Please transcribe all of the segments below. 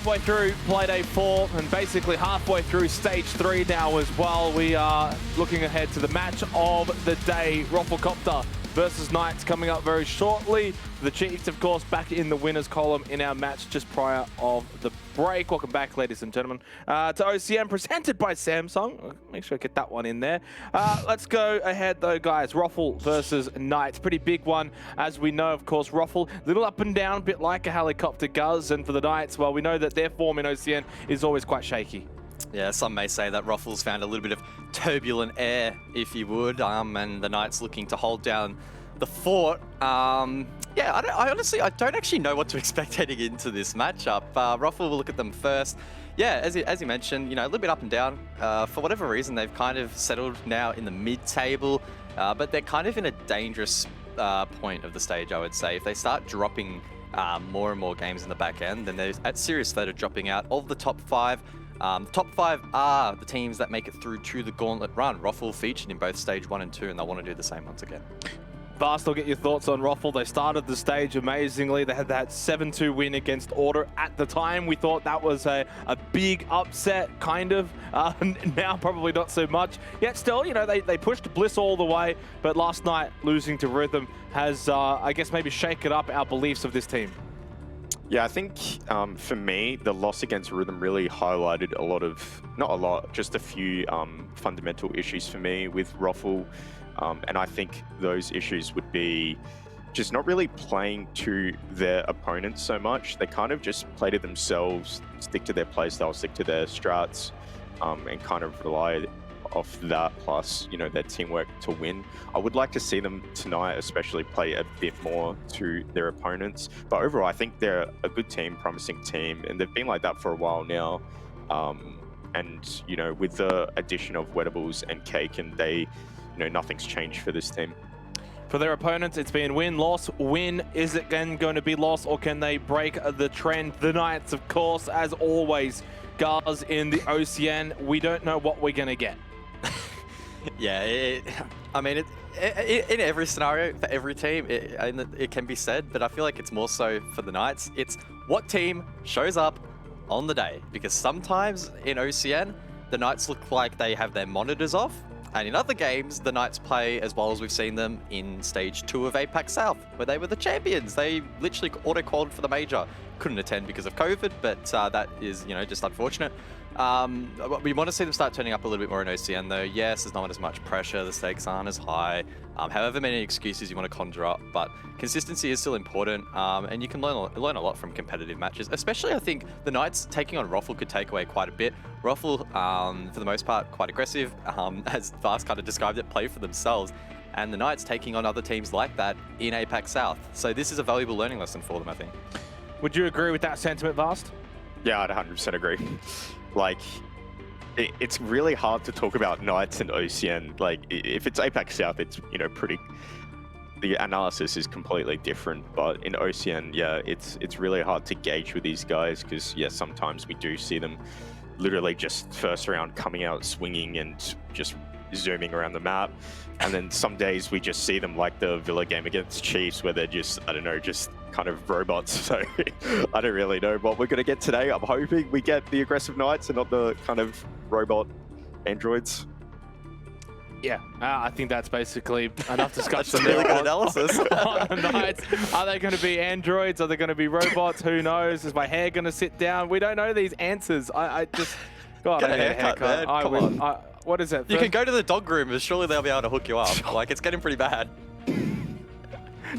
halfway through Playday 4 and basically halfway through Stage 3 now as well. We are looking ahead to the match of the day. RoflcopterGG versus Knights coming up very shortly. The Chiefs, of course, back in the winners column in our match just prior of the break. Welcome back, ladies and gentlemen, to OCN, presented by Samsung. Make sure I get that one in there. Let's go ahead, though, guys. Rofl versus Knights. Pretty big one, as we know, of course. Rofl, little up and down, a bit like a RoflcopterGG. And for the Knights, well, we know that their form in OCN is always quite shaky. Yeah, some may say that Rofl's found a little bit of turbulent air, if you would, and the Knights looking to hold down the fort. Yeah, I honestly don't actually know what to expect heading into this matchup. Rofl will look at them first. Yeah, as you mentioned, you know, a little bit up and down. For whatever reason, they've kind of settled now in the mid-table, but they're kind of in a dangerous point of the stage, I would say. If they start dropping more and more games in the back end, then they're at serious threat of dropping out of the top 5. The top 5 are the teams that make it through to the gauntlet run. Rofl featured in both stage 1 and 2, and they'll want to do the same once again. Vast, I'll get your thoughts on Rofl. They started the stage amazingly. They had that 7-2 win against Order at the time. We thought that was a big upset, kind of. Now probably not so much. Yet still, you know, they pushed Bliss all the way, but last night losing to Rhythm has, I guess, maybe shaken up our beliefs of this team. Yeah, I think for me, the loss against Rhythm really highlighted a lot of, not a lot, just a few fundamental issues for me with Rofl. And I think those issues would be just not really playing to their opponents so much. They kind of just play to themselves, stick to their playstyle, stick to their strats, and kind of rely off that, plus, you know, their teamwork to win. I would like to see them tonight especially play a bit more to their opponents, but overall I think they're a good team, promising team, and they've been like that for a while now. And you know, with the addition of Wettables and Cake, and they, you know, nothing's changed for this team. For their opponents, it's been win, loss, win. Is it again going to be loss, or can they break the trend? The Knights, of course, as always, guys, in the OCN, we don't know what we're going to get. Yeah, I mean, in every scenario, for every team, it can be said, but I feel like it's more so for the Knights. It's what team shows up on the day, because sometimes in OCN, the Knights look like they have their monitors off, and in other games, the Knights play as well as we've seen them in Stage 2 of APAC South, where they were the champions. They literally auto-qualified for the major. Couldn't attend because of COVID, but that is, you know, just unfortunate. We want to see them start turning up a little bit more in OCN, though. Yes, there's not as much pressure, the stakes aren't as high, however many excuses you want to conjure up, but consistency is still important, and you can learn a lot from competitive matches. Especially, I think, the Knights taking on Rofl could take away quite a bit. Rofl, for the most part, quite aggressive, as Vast kind of described it, play for themselves, and the Knights taking on other teams like that in APAC South. So this is a valuable learning lesson for them, I think. Would you agree with that sentiment, Vast? Yeah, I'd 100% agree. Like, it's really hard to talk about Knights and OCN. Like, if it's APAC South, it's, you know, the analysis is completely different. But in OCN, yeah, it's really hard to gauge with these guys, because, yeah, sometimes we do see them literally just first round coming out swinging and just zooming around the map. And then some days we just see them like the Villa game against Chiefs, where they're just, I don't know, just kind of robots. So I don't really know what we're going to get today. I'm hoping we get the aggressive Knights and not the kind of robot androids. Yeah, I think that's basically enough discussion. That's a really good analysis. On the Knights. Are they going to be androids? Are they going to be robots? Who knows? Is my hair going to sit down? We don't know these answers. I just... God, Get a haircut, man. Come on. What is it? You can go to the dog groom, and surely they'll be able to hook you up. Like, it's getting pretty bad.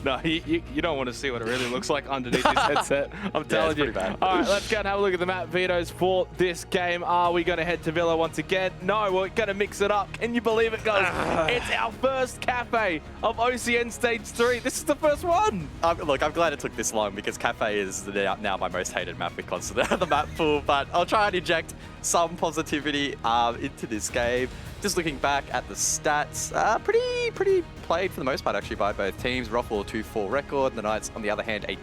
No, you don't want to see what it really looks like underneath this headset. I'm telling you. Bad. All right, let's go and have a look at the map vetoes for this game. Are we going to head to Villa once again? No, we're going to mix it up. Can you believe it, guys? It's our first cafe of OCN Stage 3. This is the first one. Look, I'm glad it took this long, because Cafe is now my most hated map because of the map pool, but I'll try and inject some positivity into this game. Just looking back at the stats, pretty played for the most part, actually, by both teams. Rofl 2-4 record, the Knights, on the other hand, a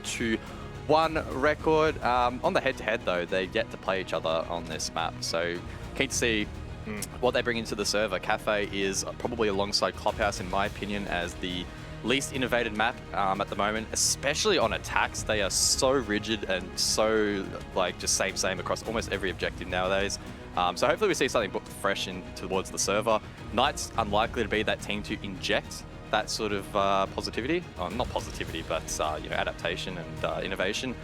2-1 record. On the head-to-head, though, they get to play each other on this map, so keen to see what they bring into the server. Cafe is probably alongside Clubhouse, in my opinion, as the least innovated map at the moment, especially on attacks. They are so rigid and so like just same across almost every objective nowadays. So hopefully we see something fresh in towards the server. Knights unlikely to be that team to inject that sort of positivity, not positivity, but you know, adaptation and innovation.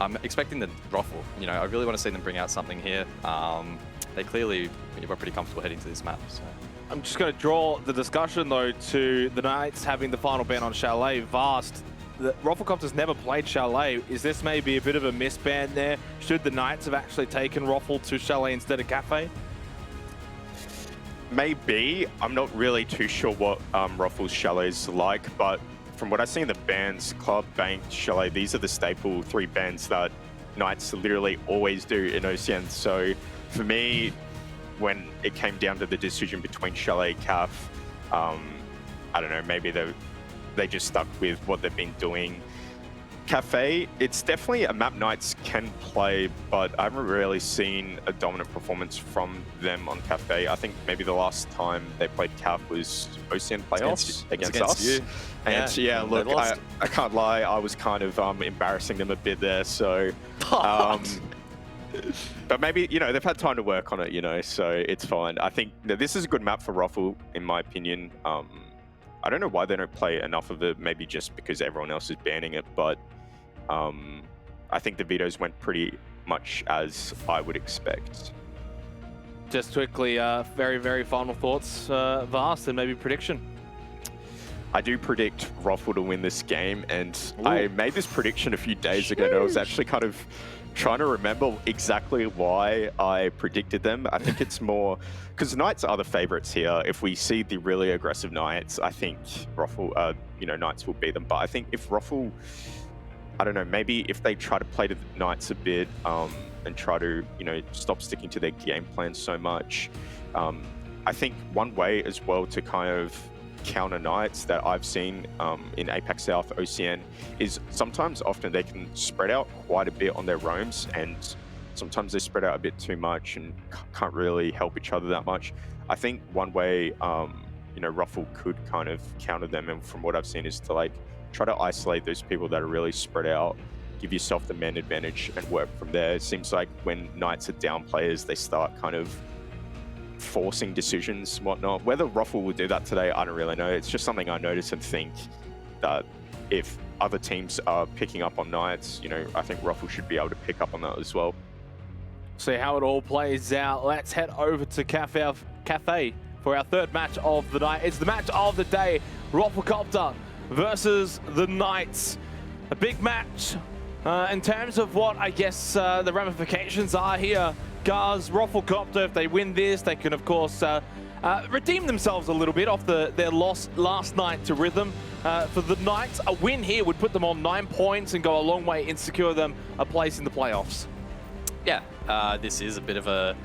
I'm expecting the Roffle. You know, I really want to see them bring out something here. They clearly were pretty comfortable heading to this map. So. I'm just going to draw the discussion though to the Knights having the final ban on Chalet. Vast. The Roflcopter's never played Chalet. Is this maybe a bit of a misban there? Should the Knights have actually taken Roffle to Chalet instead of Cafe? Maybe. I'm not really too sure what Roffle's Chalet is like, but from what I see in the bans, Club, Bank, Chalet, these are the staple 3 bans that Knights literally always do in OCN. So for me, when it came down to the decision between Chalet, CAF, I don't know, maybe they just stuck with what they've been doing. Cafe, it's definitely a map Knights can play, but I haven't really seen a dominant performance from them on Cafe. I think maybe the last time they played CAF was OCN playoffs against us. You. And yeah, look, I can't lie, I was kind of embarrassing them a bit there, so... but maybe, you know, they've had time to work on it, you know, so it's fine. I think that this is a good map for Roffle, in my opinion. I don't know why they don't play enough of it, maybe just because everyone else is banning it, but I think the vetoes went pretty much as I would expect. Just quickly, very final thoughts, Vast, and maybe prediction. I do predict Roffle to win this game, and I made this prediction a few days ago, and I was actually kind of trying to remember exactly why I predicted them. I think it's more because Knights are the favorites here. If we see the really aggressive Knights, I think Roffle, you know, Knights will beat them. But I think if Roffle, I don't know, maybe if they try to play to the Knights a bit and try to, you know, stop sticking to their game plan so much, I think one way as well to kind of counter Knights that I've seen in Apex South OCN is often they can spread out quite a bit on their roams, and sometimes they spread out a bit too much and can't really help each other that much. I think one way you know, Roffle could kind of counter them, and from what I've seen, is to like try to isolate those people that are really spread out, give yourself the man advantage and work from there. It seems like when Knights are down players, they start kind of forcing decisions and whatnot. Whether Roffle will do that today, I don't really know. It's just something I notice and think that if other teams are picking up on Knights, you know, I think Roffle should be able to pick up on that as well. See how it all plays out. Let's head over to Cafe for our third match of the night. It's the match of the day, Roflcopter versus the Knights. A big match in terms of what I guess the ramifications are here. Guys, Roflcopter, if they win this, they can, of course, redeem themselves a little bit off their loss last night to Rhythm. For the Knights, a win here would put them on 9 points and go a long way and secure them a place in the playoffs. Yeah, this is a bit of a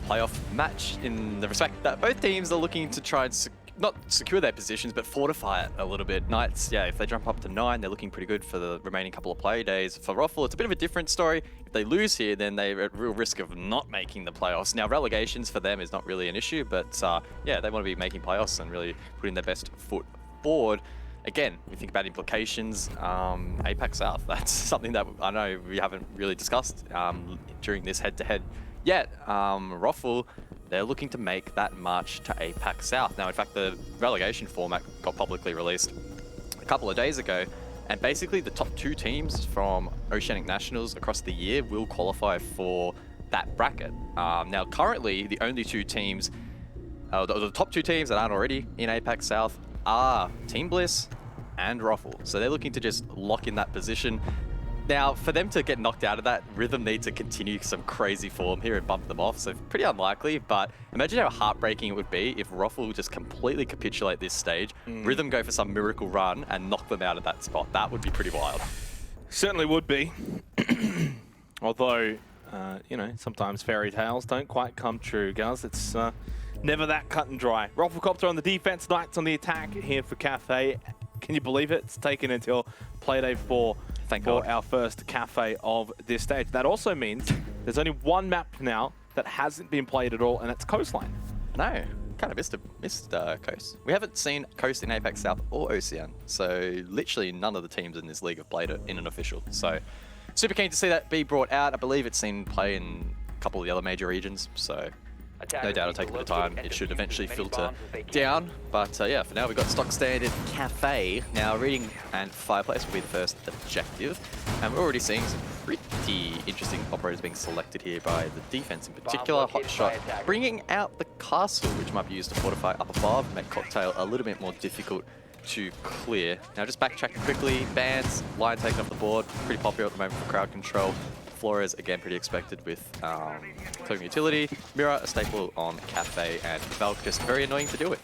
playoff match in the respect that both teams are looking to try and not secure their positions, but fortify it a little bit. Knights, yeah, if they jump up to 9, they're looking pretty good for the remaining couple of play days. For Roffle, it's a bit of a different story. If they lose here, then they're at real risk of not making the playoffs. Now, relegations for them is not really an issue, but yeah, they want to be making playoffs and really putting their best foot forward. Again, we think about implications, Apex South, that's something that I know we haven't really discussed during this head-to-head yet. Roffle, they're looking to make that march to Apex South. Now, in fact, the relegation format got publicly released a couple of days ago, and basically the top 2 teams from Oceanic Nationals across the year will qualify for that bracket. Now, currently, the only 2 teams, the top 2 teams that aren't already in Apex South are Team Bliss and Roffle. So they're looking to just lock in that position. Now, for them to get knocked out of that, Rhythm need to continue some crazy form here and bump them off, so pretty unlikely, but imagine how heartbreaking it would be if Roffle just completely capitulate this stage, Rhythm go for some miracle run and knock them out of that spot. That would be pretty wild. Certainly would be. Although, you know, sometimes fairy tales don't quite come true, guys. It's never that cut and dry. Roflcopter on the defense, Knights on the attack here for Cafe. Can you believe it? It's taken until Playday 4 for our first Cafe of this stage. That also means there's only one map now that hasn't been played at all, and it's Coastline. No, kind of missed Coast. We haven't seen Coast in Apex South or OCN, so literally none of the teams in this league have played it in an official. So super keen to see that be brought out. I believe it's seen play in a couple of the other major regions, so no doubt it'll take a bit of time. It should eventually filter down. But yeah, for now we've got stock standard Cafe. Now reading and Fireplace will be the first objective. And we're already seeing some pretty interesting operators being selected here by the defense in particular. Hotshot bringing out the castle, which might be used to fortify up above and make Cocktail a little bit more difficult to clear. Now just backtracking quickly, bans, line taken off the board, pretty popular at the moment for crowd control. Flores, again, pretty expected with Token Utility. Mirror, a staple on Cafe, and Valk just very annoying to deal with.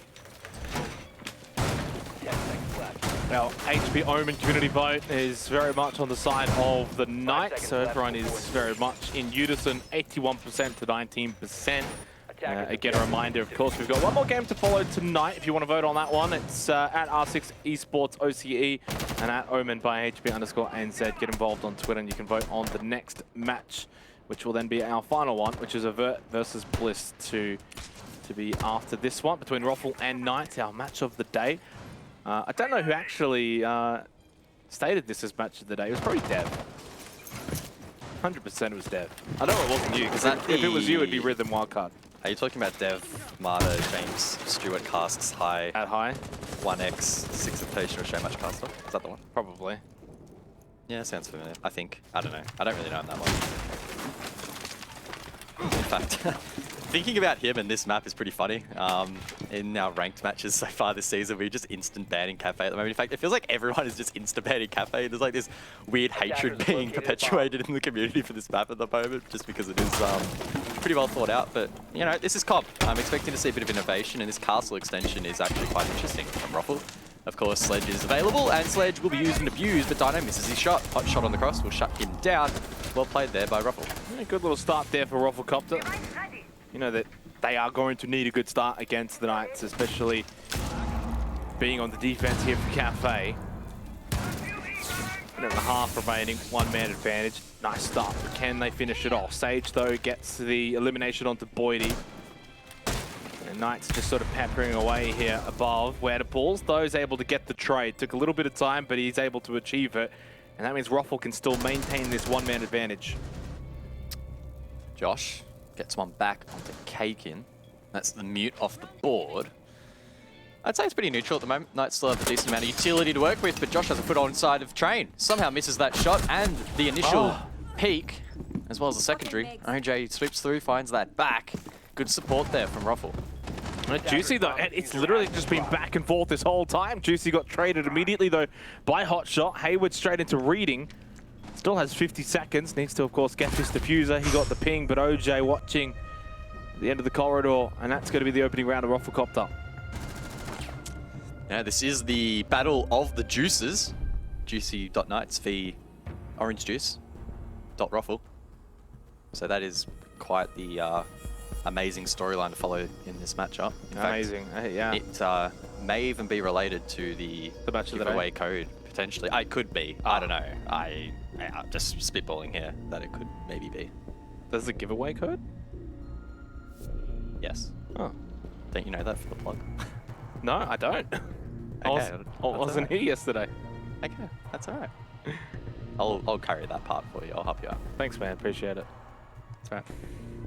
Well, HP Omen community vote is very much on the side of the Knights, so everyone is very much in unison, 81% to 19%. Again, a reminder, of course, we've got one more game to follow tonight. If you want to vote on that one, it's at R6 Esports OCE and at Omen by HP_NZ. Get involved on Twitter and you can vote on the next match, which will then be our final one, which is Avert versus Bliss to be after this one between Rofl and Knight, our match of the day. I don't know who actually stated this as match of the day. It was probably Dev. 100% it was Dev. I know it wasn't you, because if it was you, it'd be Rhythm Wildcard. Are you talking about Dev, Marta, James, Stewart casts high? At high? 1x, 6 invitation or show match caster? Is that the one? Probably. Yeah, sounds familiar. I think. I don't know. I don't really know him that much. In fact, thinking about him and this map is pretty funny. In our ranked matches so far this season, we're just instant banning Cafe at the moment. In fact, it feels like everyone is just instant banning Cafe. There's like this weird hatred being perpetuated in the community for this map at the moment, just because it is pretty well thought out. But, you know, this is comp. I'm expecting to see a bit of innovation, and this castle extension is actually quite interesting from Rofl. Of course, Sledge is available, and Sledge will be used and abused, but Dino misses his shot. Hot shot on the cross will shut him down. Well played there by Rofl. Yeah, good little start there for RoflCopter. You know that they are going to need a good start against the Knights, especially being on the defense here for Cafe. 1.5 remaining, 1-man advantage. Nice start, but can they finish it off? Sage, though, gets the elimination onto Boydie. And Knights just sort of peppering away here above. Where to pulls, though, is able to get the trade. Took a little bit of time, but he's able to achieve it. And that means Rofl can still maintain this 1-man advantage. Josh gets one back onto Kakin. That's the mute off the board. I'd say it's pretty neutral at the moment. Knights still have a decent amount of utility to work with, but Josh has a foot on side of Train. Somehow misses that shot and the initial peak, as well as the secondary. OJ sweeps through, finds that back. Good support there from Rofl. Juicy, though, it's literally just been back and forth this whole time. Juicy got traded immediately, though, by Hotshot. Hayward straight into reading. Still has 50 seconds. Needs to, of course, get this diffuser. He got the ping, but OJ watching the end of the corridor, and that's going to be the opening round of RoflCopter. Now, this is the battle of the juices. Juicy.Knights v Orange Juice.Rofl. So that is quite the amazing storyline to follow in this matchup. In amazing, yeah. It may even be related to the match of the giveaway code, potentially. It could be. I don't know. I'm just spitballing here that it could maybe be. There's the giveaway code? Yes. Oh. Don't you know that for the plug? No, I don't. Okay, I wasn't here yesterday. Okay, that's all right. I'll carry that part for you. I'll help you out. Thanks, man. Appreciate it. That's right.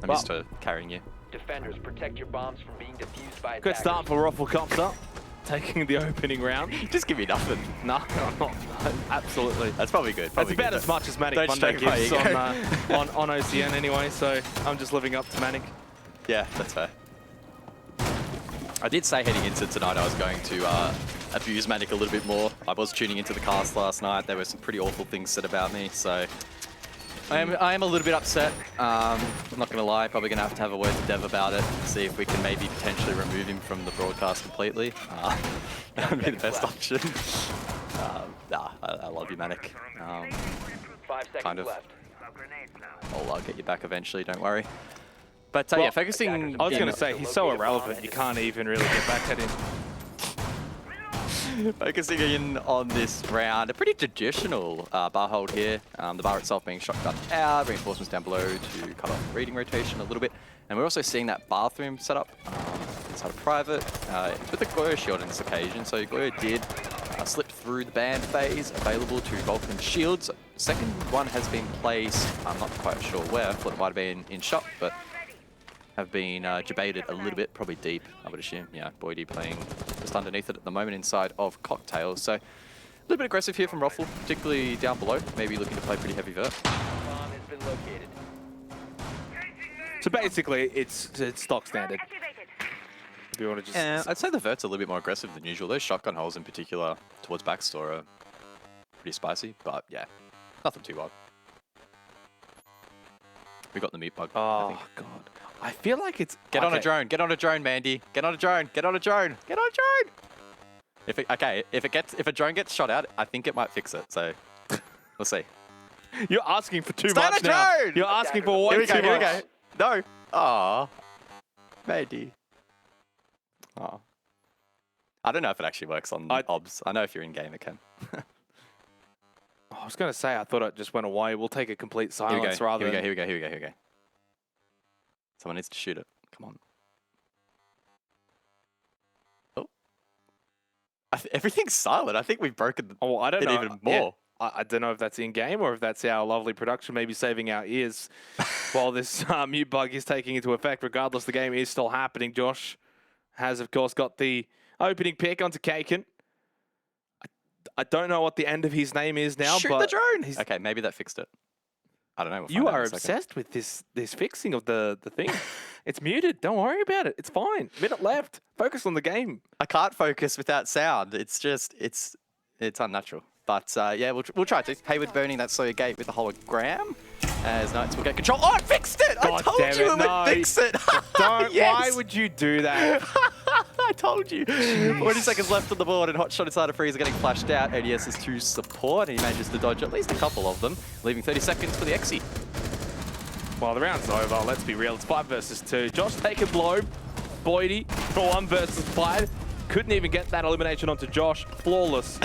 I'm used to carrying you. Defenders, protect your bombs from being defused by good start for RoflCopter, taking the opening round. Just give me nothing. No, absolutely. That's probably good. That's about as much as Manic Monday gives on OCN anyway, so I'm just living up to Manic. Yeah, that's fair. I did say heading into tonight I was going to abuse Manic a little bit more. I was tuning into the cast last night. There were some pretty awful things said about me, so I am a little bit upset. I'm not going to lie, probably going to have a word to Dev about it, see if we can maybe potentially remove him from the broadcast completely. That would be the best option. I love you, Manic. 5 seconds kind of. left. I'll get you back eventually, don't worry. But Well, yeah, focusing... I was going to say, he's so irrelevant, you can't even really get back at him. Focusing in on this round, a pretty traditional bar hold here. The bar itself being shotgunned out, reinforcements down below to cut off the reading rotation a little bit. And we're also seeing that bathroom setup inside of private with a Goyo shield on this occasion. So Goyo did slip through the ban phase, available to Vulcan shields. Second one has been placed, I'm not quite sure where, thought it might have been in shop, but have been debated a little bit, probably deep, I would assume. Yeah, Boydie playing just underneath it at the moment inside of Cocktail. So a little bit aggressive here from Roffle, particularly down below, maybe looking to play pretty heavy vert. Bomb has been located. So basically, it's stock standard. If you want to just... I'd say the vert's a little bit more aggressive than usual. Those shotgun holes in particular towards backstore are pretty spicy, but yeah, nothing too wild. We got the meat bug, I Oh, think. God. I feel like it's... Get on a drone, Mandy. Get on a drone, get on a drone, get on a drone! If a drone gets shot out, I think it might fix it, so we'll see. You're asking for too Start much a now. drone! You're asking for way too much. Here we go. No. Aw. Mandy. Aw. I don't know if it actually works on OBS. I know if you're in game it can. I was going to say, I thought it just went away. We'll take a complete silence rather than... Here we go. Someone needs to shoot it. Come on. Oh. Everything's silent. I think we've broken Oh, I don't it know. even more. I don't know if that's in-game or if that's our lovely production maybe saving our ears while this mute bug is taking into effect. Regardless, the game is still happening. Josh has, of course, got the opening pick onto Kaken. I don't know what the end of his name is now, Shoot but the drone! Okay, maybe that fixed it. I don't know. We'll you find out are in a second. obsessed with this fixing of the thing. It's muted. Don't worry about it. It's fine. Minute left. Focus on the game. I can't focus without sound. It's just, it's unnatural. But yeah, we'll try to. Hayward burning that Sawyer gate with a hologram. As Knights will get control. Oh, it fixed it! I God told damn you it, it no. would fix it! Don't. Yes. Why would you do that? I told you. 40 seconds left on the board and Hotshot inside of Freeze are getting flashed out. ODS is to support and he manages to dodge at least a couple of them, leaving 30 seconds for the Exie. Well, the round's over. Let's be real. It's 5 versus 2. Josh taking blow. Boydie for 1 versus 5. Couldn't even get that elimination onto Josh. Flawless.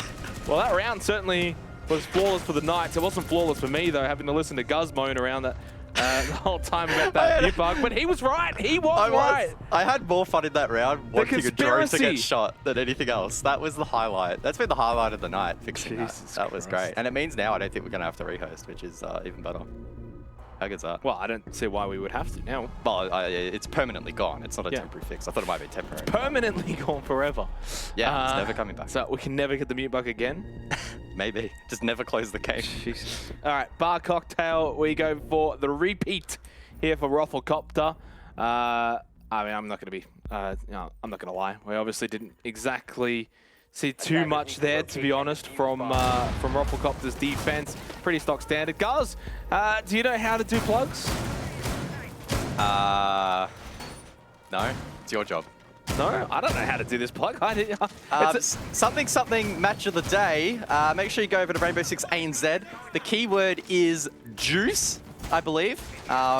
Well, that round certainly was flawless for the Knights. It wasn't flawless for me, though, having to listen to Guz moan around that the whole time about that mute bug. But he was right. He was right. I had more fun in that round watching a drone to get conspiracy. shot than anything else. That was the highlight. That's been the highlight of the night, fixing that. Jesus That was Christ. great. And it means now I don't think we're going to have to rehost, which is even better. How good's that? Well, I don't see why we would have to now. Well, it's permanently gone. It's not a Yeah. temporary fix. I thought it might be temporary. Permanently gone forever. Yeah, it's never coming back. So we can never get the mute bug again. Maybe. Just never close the game. Jesus. All right, Bar Cocktail. We go for the repeat here for Roflcopter. I mean, I'm not going to be, no, I'm not going to lie. We obviously didn't exactly see too much there, to be honest, from Roflcopter's defense. Pretty stock standard. Guz, do you know how to do plugs? No, it's your job. No, I don't know how to do this plug. I did, Something match of the day. Make sure you go over to Rainbow Six ANZ. The keyword is juice, I believe,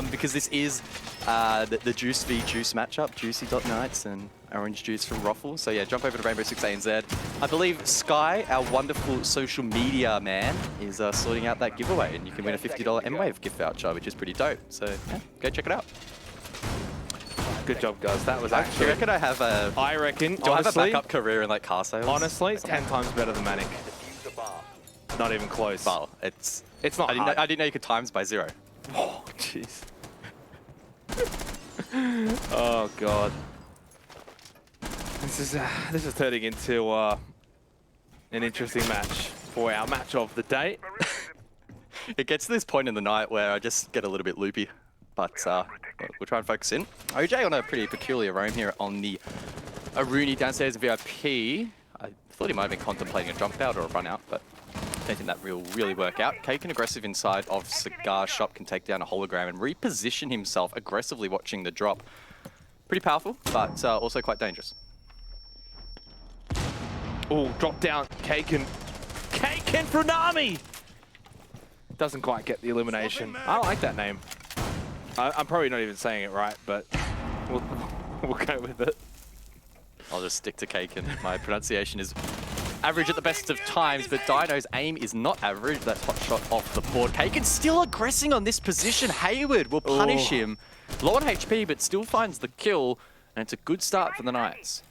because this is the Juice v Juice matchup. Juicy.Knights and Orange Juice from Roffle. So yeah, jump over to Rainbow Six ANZ. I believe Sky, our wonderful social media man, is sorting out that giveaway, and you can win a $50 M-Wave gift voucher, which is pretty dope. So yeah, go check it out. good job, Guz. That was Do you actually, reckon I have a? I reckon, Do I have a honestly, backup career in like car sales? honestly, 10 times better than Manic. Defuse the bomb. Not even close. Well, it's not I hard. didn't know you could times by 0. Oh, jeez. Oh, God. This is turning into an interesting match for our match of the day. It gets to this point in the night where I just get a little bit loopy, but we'll try and focus in. OJ on a pretty peculiar roam here on the Aruni downstairs VIP. I thought he might have been contemplating a jump out or a run out, but I don't think that will really work out. Kaken aggressive inside of Cigar Shop can take down a hologram and reposition himself aggressively watching the drop. Pretty powerful, but also quite dangerous. Oh, drop down. Kaken. Kaken Pranami! Doesn't quite get the elimination. I like that name. I'm probably not even saying it right, but we'll go with it. I'll just stick to Kaken. My pronunciation is average at the best of times, but Dino's aim is not average. That's hot shot off the board. Kaken still aggressing on this position. Hayward will punish him. Low on HP, but still finds the kill. And it's a good start for the Knights.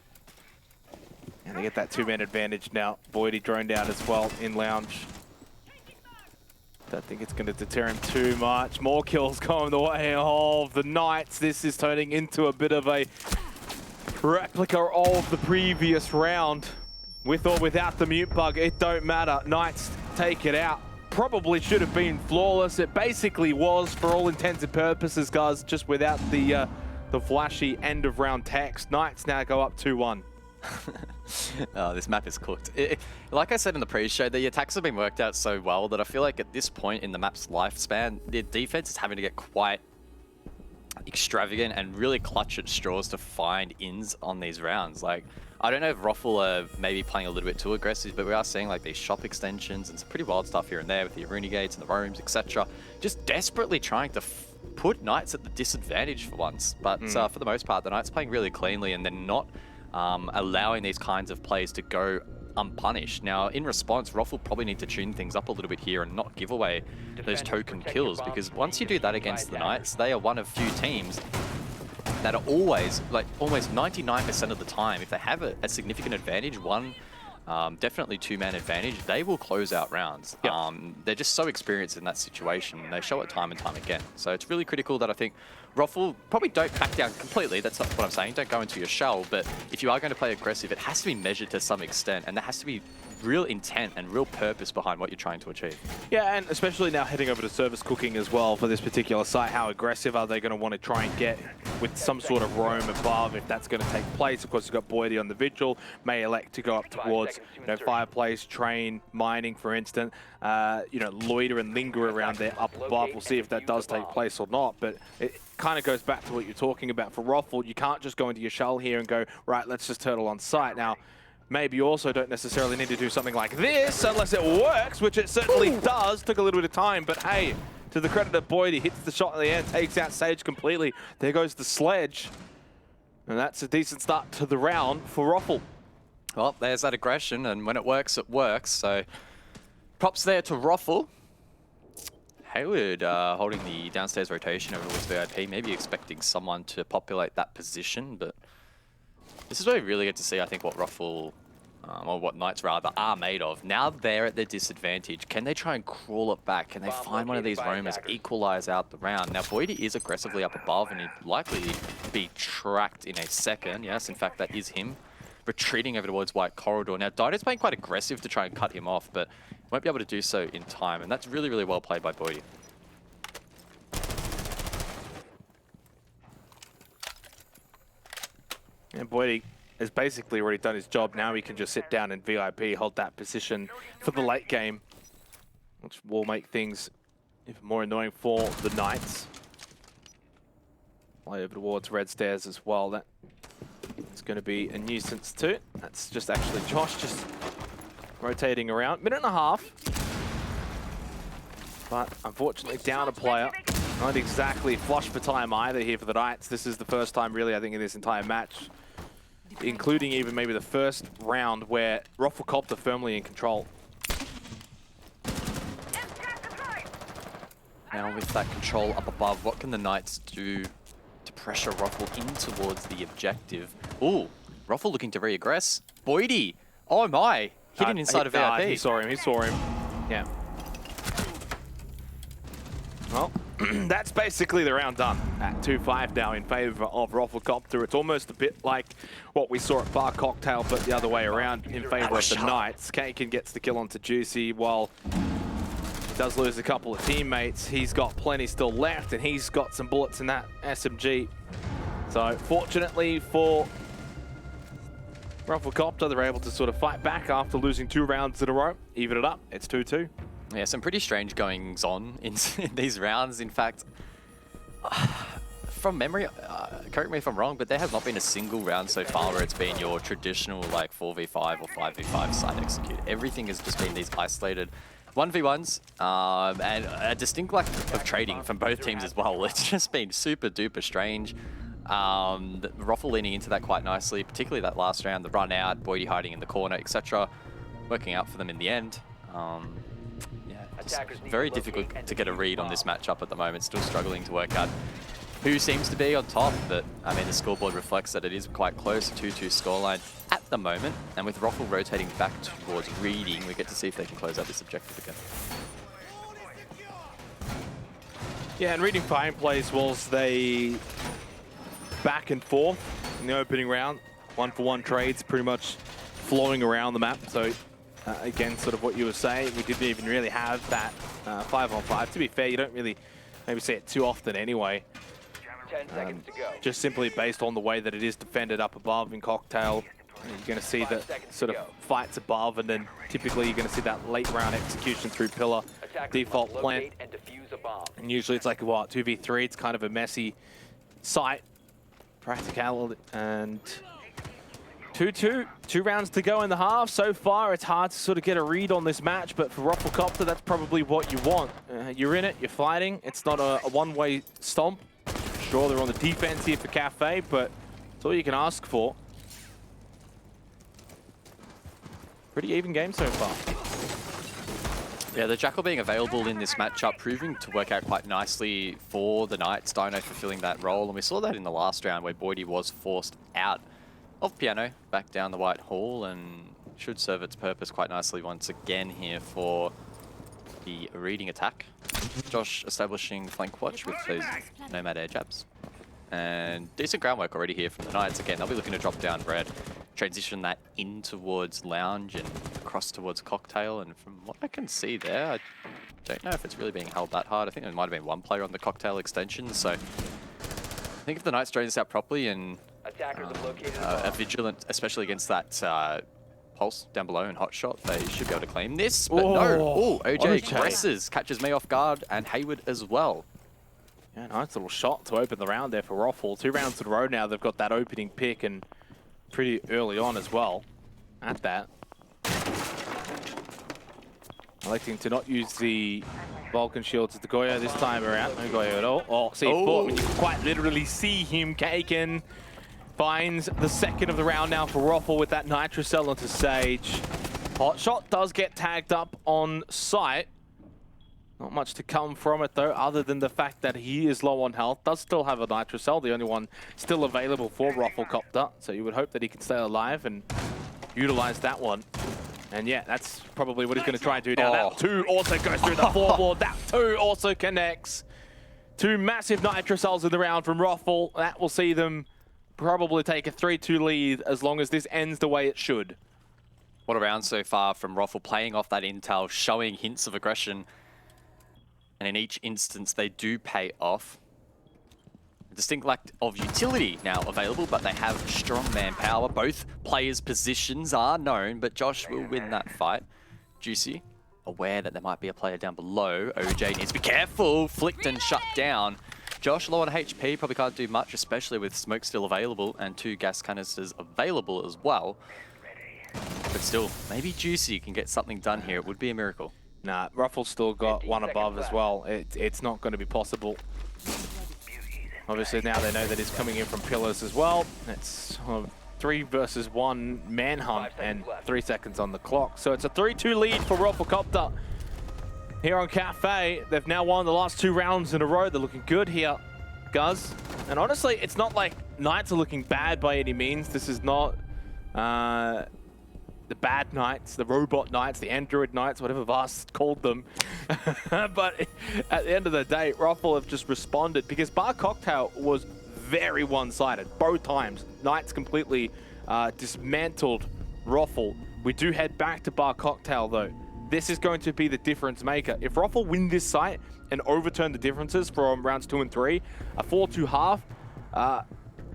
And they get that 2-man advantage now. Voidy drone down as well in Lounge. Don't think it's going to deter him too much. More kills going the way of the Knights. This is turning into a bit of a replica of the previous round. With or without the mute bug, it don't matter. Knights take it out. Probably should have been flawless. It basically was for all intents and purposes, guys, just without the flashy end of round text. Knights now go up 2-1. Oh, this map is cooked. Like I said in the pre-show, the attacks have been worked out so well that I feel like at this point in the map's lifespan, the defense is having to get quite extravagant and really clutch at straws to find ins on these rounds. Like, I don't know if Roffle are maybe playing a little bit too aggressive, but we are seeing like these shop extensions and some pretty wild stuff here and there with the Aruni gates and the roams, etc. Just desperately trying to put Knights at the disadvantage for once. But for the most part, the Knights playing really cleanly and they're not allowing these kinds of plays to go unpunished. Now, in response, Roffle probably need to tune things up a little bit here and not give away those token kills, because once you do that against the Knights, they are one of few teams that are always, like almost 99% of the time, if they have a significant advantage, definitely 2-man advantage, they will close out rounds. Yep. They're just so experienced in that situation. They show it time and time again. So it's really critical that I think Roffle probably don't back down completely. That's not what I'm saying. Don't go into your shell. But if you are going to play aggressive, it has to be measured to some extent. And there has to be real intent and real purpose behind what you're trying to achieve. Yeah, and especially now heading over to service cooking as well for this particular site. How aggressive are they going to want to try and get with some sort of roam above, if that's going to take place? Of course, you've got Boydie on the Vigil, may elect to go up towards, Fireplace, Train, Mining, for instance. Loiter and linger around there up above. We'll see if that does take place or not, but it kind of goes back to what you're talking about. For Roffle, you can't just go into your shell here and go, right, let's just turtle on site. Now, maybe you also don't necessarily need to do something like this unless it works, which it certainly does. Took a little bit of time, but hey, to the credit of Boyd, he hits the shot in the air, takes out Sage completely. There goes the sledge. And that's a decent start to the round for Roffle. Well, there's that aggression, and when it works, it works. So props there to Roffle. Hayward holding the downstairs rotation over towards VIP, maybe expecting someone to populate that position, but this is where we really get to see, I think, what Roffle, or what Knights rather, are made of. Now they're at their disadvantage. Can they try and crawl it back? Can they find one of these roamers, equalize out the round? Now, Boydie is aggressively up above, and he'd likely be tracked in a second. Yes, in fact, that is him. Retreating over towards White Corridor. Now, Dido's playing quite aggressive to try and cut him off, but won't be able to do so in time, and that's really, really well played by Boydie. And Boydie has basically already done his job. Now he can just sit down in VIP, hold that position for the late game, which will make things even more annoying for the Knights. Play over towards Red Stairs as well. That is going to be a nuisance too. That's just actually Josh just rotating around. Minute and a half. But unfortunately down a player. Not exactly flush for time either here for the Knights. This is the first time really, I think, in this entire match, including even maybe the first round, where Roflcopter firmly in control. Now with that control up above, what can the Knights do to pressure Roffle in towards the objective? Ooh, Roffle looking to re-aggress. Boydie, oh my, hidden inside of VIP. He saw him, yeah. Well, that's basically the round done at 2-5 now in favour of Roflcopter. It's almost a bit like what we saw at Bar Cocktail, but the other way around in favour of the Knights. Kakin gets the kill onto Juicy while he does lose a couple of teammates. He's got plenty still left, and he's got some bullets in that SMG. So fortunately for Roflcopter, they're able to sort of fight back after losing 2 rounds in a row. Even it up, it's 2-2. Yeah, some pretty strange goings on in these rounds. In fact, from memory, correct me if I'm wrong, but there has not been a single round so far where it's been your traditional like 4v5 or 5v5 side execute. Everything has just been these isolated 1v1s and a distinct lack of trading from both teams as well. It's just been super duper strange. Roffle leaning into that quite nicely, particularly that last round, the run out, Boydie hiding in the corner, etc. Working out for them in the end. Yeah, just very difficult to get a read on this matchup at the moment. Still struggling to work out who seems to be on top, but I mean the scoreboard reflects that it is quite close, 2-2 scoreline at the moment. And with Roffle rotating back towards Reading, we get to see if they can close out this objective again. Yeah, and Reading fine plays was they back and forth in the opening round. 1-for-1 trades pretty much flowing around the map. So again, sort of what you were saying, we didn't even really have that 5-on-5. To be fair, you don't really maybe see it too often anyway. 10 seconds to go. Just simply based on the way that it is defended up above in Cocktail. You're going to see the sort of fights above, and then typically you're going to see that late round execution through pillar, default plant. And defuse a bomb. And usually it's like, what, 2v3? It's kind of a messy site. Practicality. And 2-2. 2 rounds to go in the half. So far, it's hard to sort of get a read on this match, but for Roflcopter, that's probably what you want. You're in it, you're fighting. It's not a one-way stomp. Sure, they're on the defense here for Cafe, but it's all you can ask for. Pretty even game so far. Yeah, the Jackal being available in this matchup proving to work out quite nicely for the Knights. Dino fulfilling that role, and we saw that in the last round where Boydie was forced out of Piano back down the White Hall, and should serve its purpose quite nicely once again here for the Reading attack. Josh establishing flank watch with those Nomad air jabs. And decent groundwork already here from the Knights. Again, they'll be looking to drop down Red, transition that in towards Lounge and across towards Cocktail. And from what I can see there, I don't know if it's really being held that hard. I think there might have been one player on the Cocktail extension. So I think if the Knights drain this out properly and Attackers have located are vigilant, especially against that Pulse down below and Hotshot, they should be able to claim this. But no, oh, OJ presses, catches me off guard, and Hayward as well. Yeah, nice little shot to open the round there for Roffle. 2 rounds in a row now, they've got that opening pick, and pretty early on as well at that. Electing to not use the Vulcan shields to Goya this time around. No Goya at all. Oh, C4. I mean, you can quite literally see him caking. Finds the second of the round now for Roffle with that Nitrocell onto Sage. Hotshot does get tagged up on site. Not much to come from it though, other than the fact that he is low on health. Does still have a Nitrocell, the only one still available for Roflcopter. So you would hope that he can stay alive and utilize that one. And yeah, that's probably what he's going to try and do now. That 2 also goes through the floorboard. That 2 also connects. 2 massive Nitrocells in the round from Roffle. That will see them probably take a 3-2 lead as long as this ends the way it should. What a round so far from Roffle, playing off that intel, showing hints of aggression. And in each instance, they do pay off. A distinct lack of utility now available, but they have strong manpower. Both players' positions are known, but Josh will win that fight. Juicy, aware that there might be a player down below. OJ needs to be careful. Flicked and shut down. Josh low on HP, probably can't do much, especially with smoke still available and 2 gas canisters available as well. But still, maybe Juicy can get something done here. It would be a miracle. Nah, Ruffle's still got 1 above as well. It's not going to be possible. Obviously now they know that he's coming in from pillars as well. It's 3 versus 1 manhunt and 3 seconds on the clock. So it's a 3-2 lead for Roflcopter here on Cafe. They've now won the last 2 rounds in a row. They're looking good here, Guz. And honestly, it's not like Knights are looking bad by any means. This is not the bad Knights, the robot Knights, the android Knights, whatever Vast called them. But at the end of the day, Roffle have just responded because Bar Cocktail was very one-sided both times. Knights completely dismantled Roffle. We do head back to Bar Cocktail though. This is going to be the difference maker. If Roffle win this site and overturn the differences from rounds 2 and 3, a 4-2 half,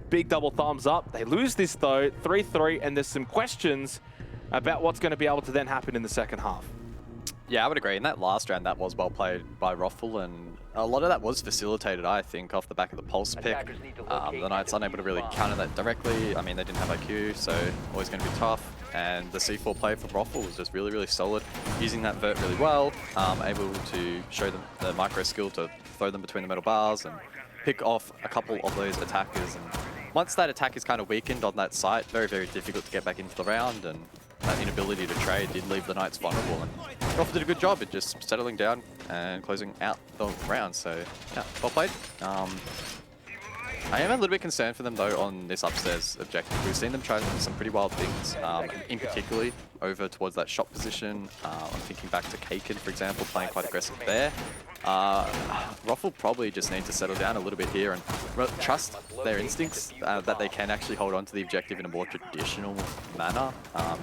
big double thumbs up. They lose this though, 3-3, and there's some questions about what's going to be able to then happen in the second half. Yeah, I would agree. In that last round, that was well played by Roffle, and a lot of that was facilitated, I think, off the back of the Pulse pick. The Knights unable to really counter that directly. I mean, they didn't have IQ, so always going to be tough. And the C4 play from Roffle was just really, really solid, using that vert really well, able to show them the micro skill to throw them between the metal bars and pick off a couple of those attackers. And once that attack is kind of weakened on that site, very, very difficult to get back into the round, and that inability to trade did leave the Knights vulnerable. And Roffle did a good job at just settling down and closing out the round. So, yeah, well played. I am a little bit concerned for them though on this upstairs objective. We've seen them try some pretty wild things, in particularly over towards that shot position. I'm thinking back to Kaken, for example, playing quite aggressive there. Roffle probably just need to settle down a little bit here and trust their instincts that they can actually hold on to the objective in a more traditional manner.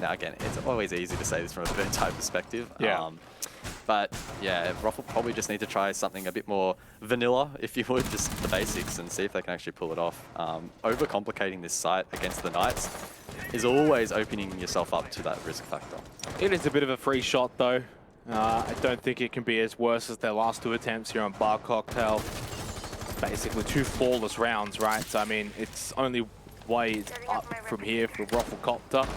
Now again, it's always easy to say this from a third type perspective. Yeah. But yeah, Roffle probably just need to try something a bit more vanilla, if you would, just the basics, and see if they can actually pull it off. Overcomplicating this site against the Knights is always opening yourself up to that risk factor. It is a bit of a free shot though. I don't think it can be as worse as their last 2 attempts here on Bar Cocktail. Basically 2 flawless rounds, right? So I mean, it's only way up from here for Roflcopter.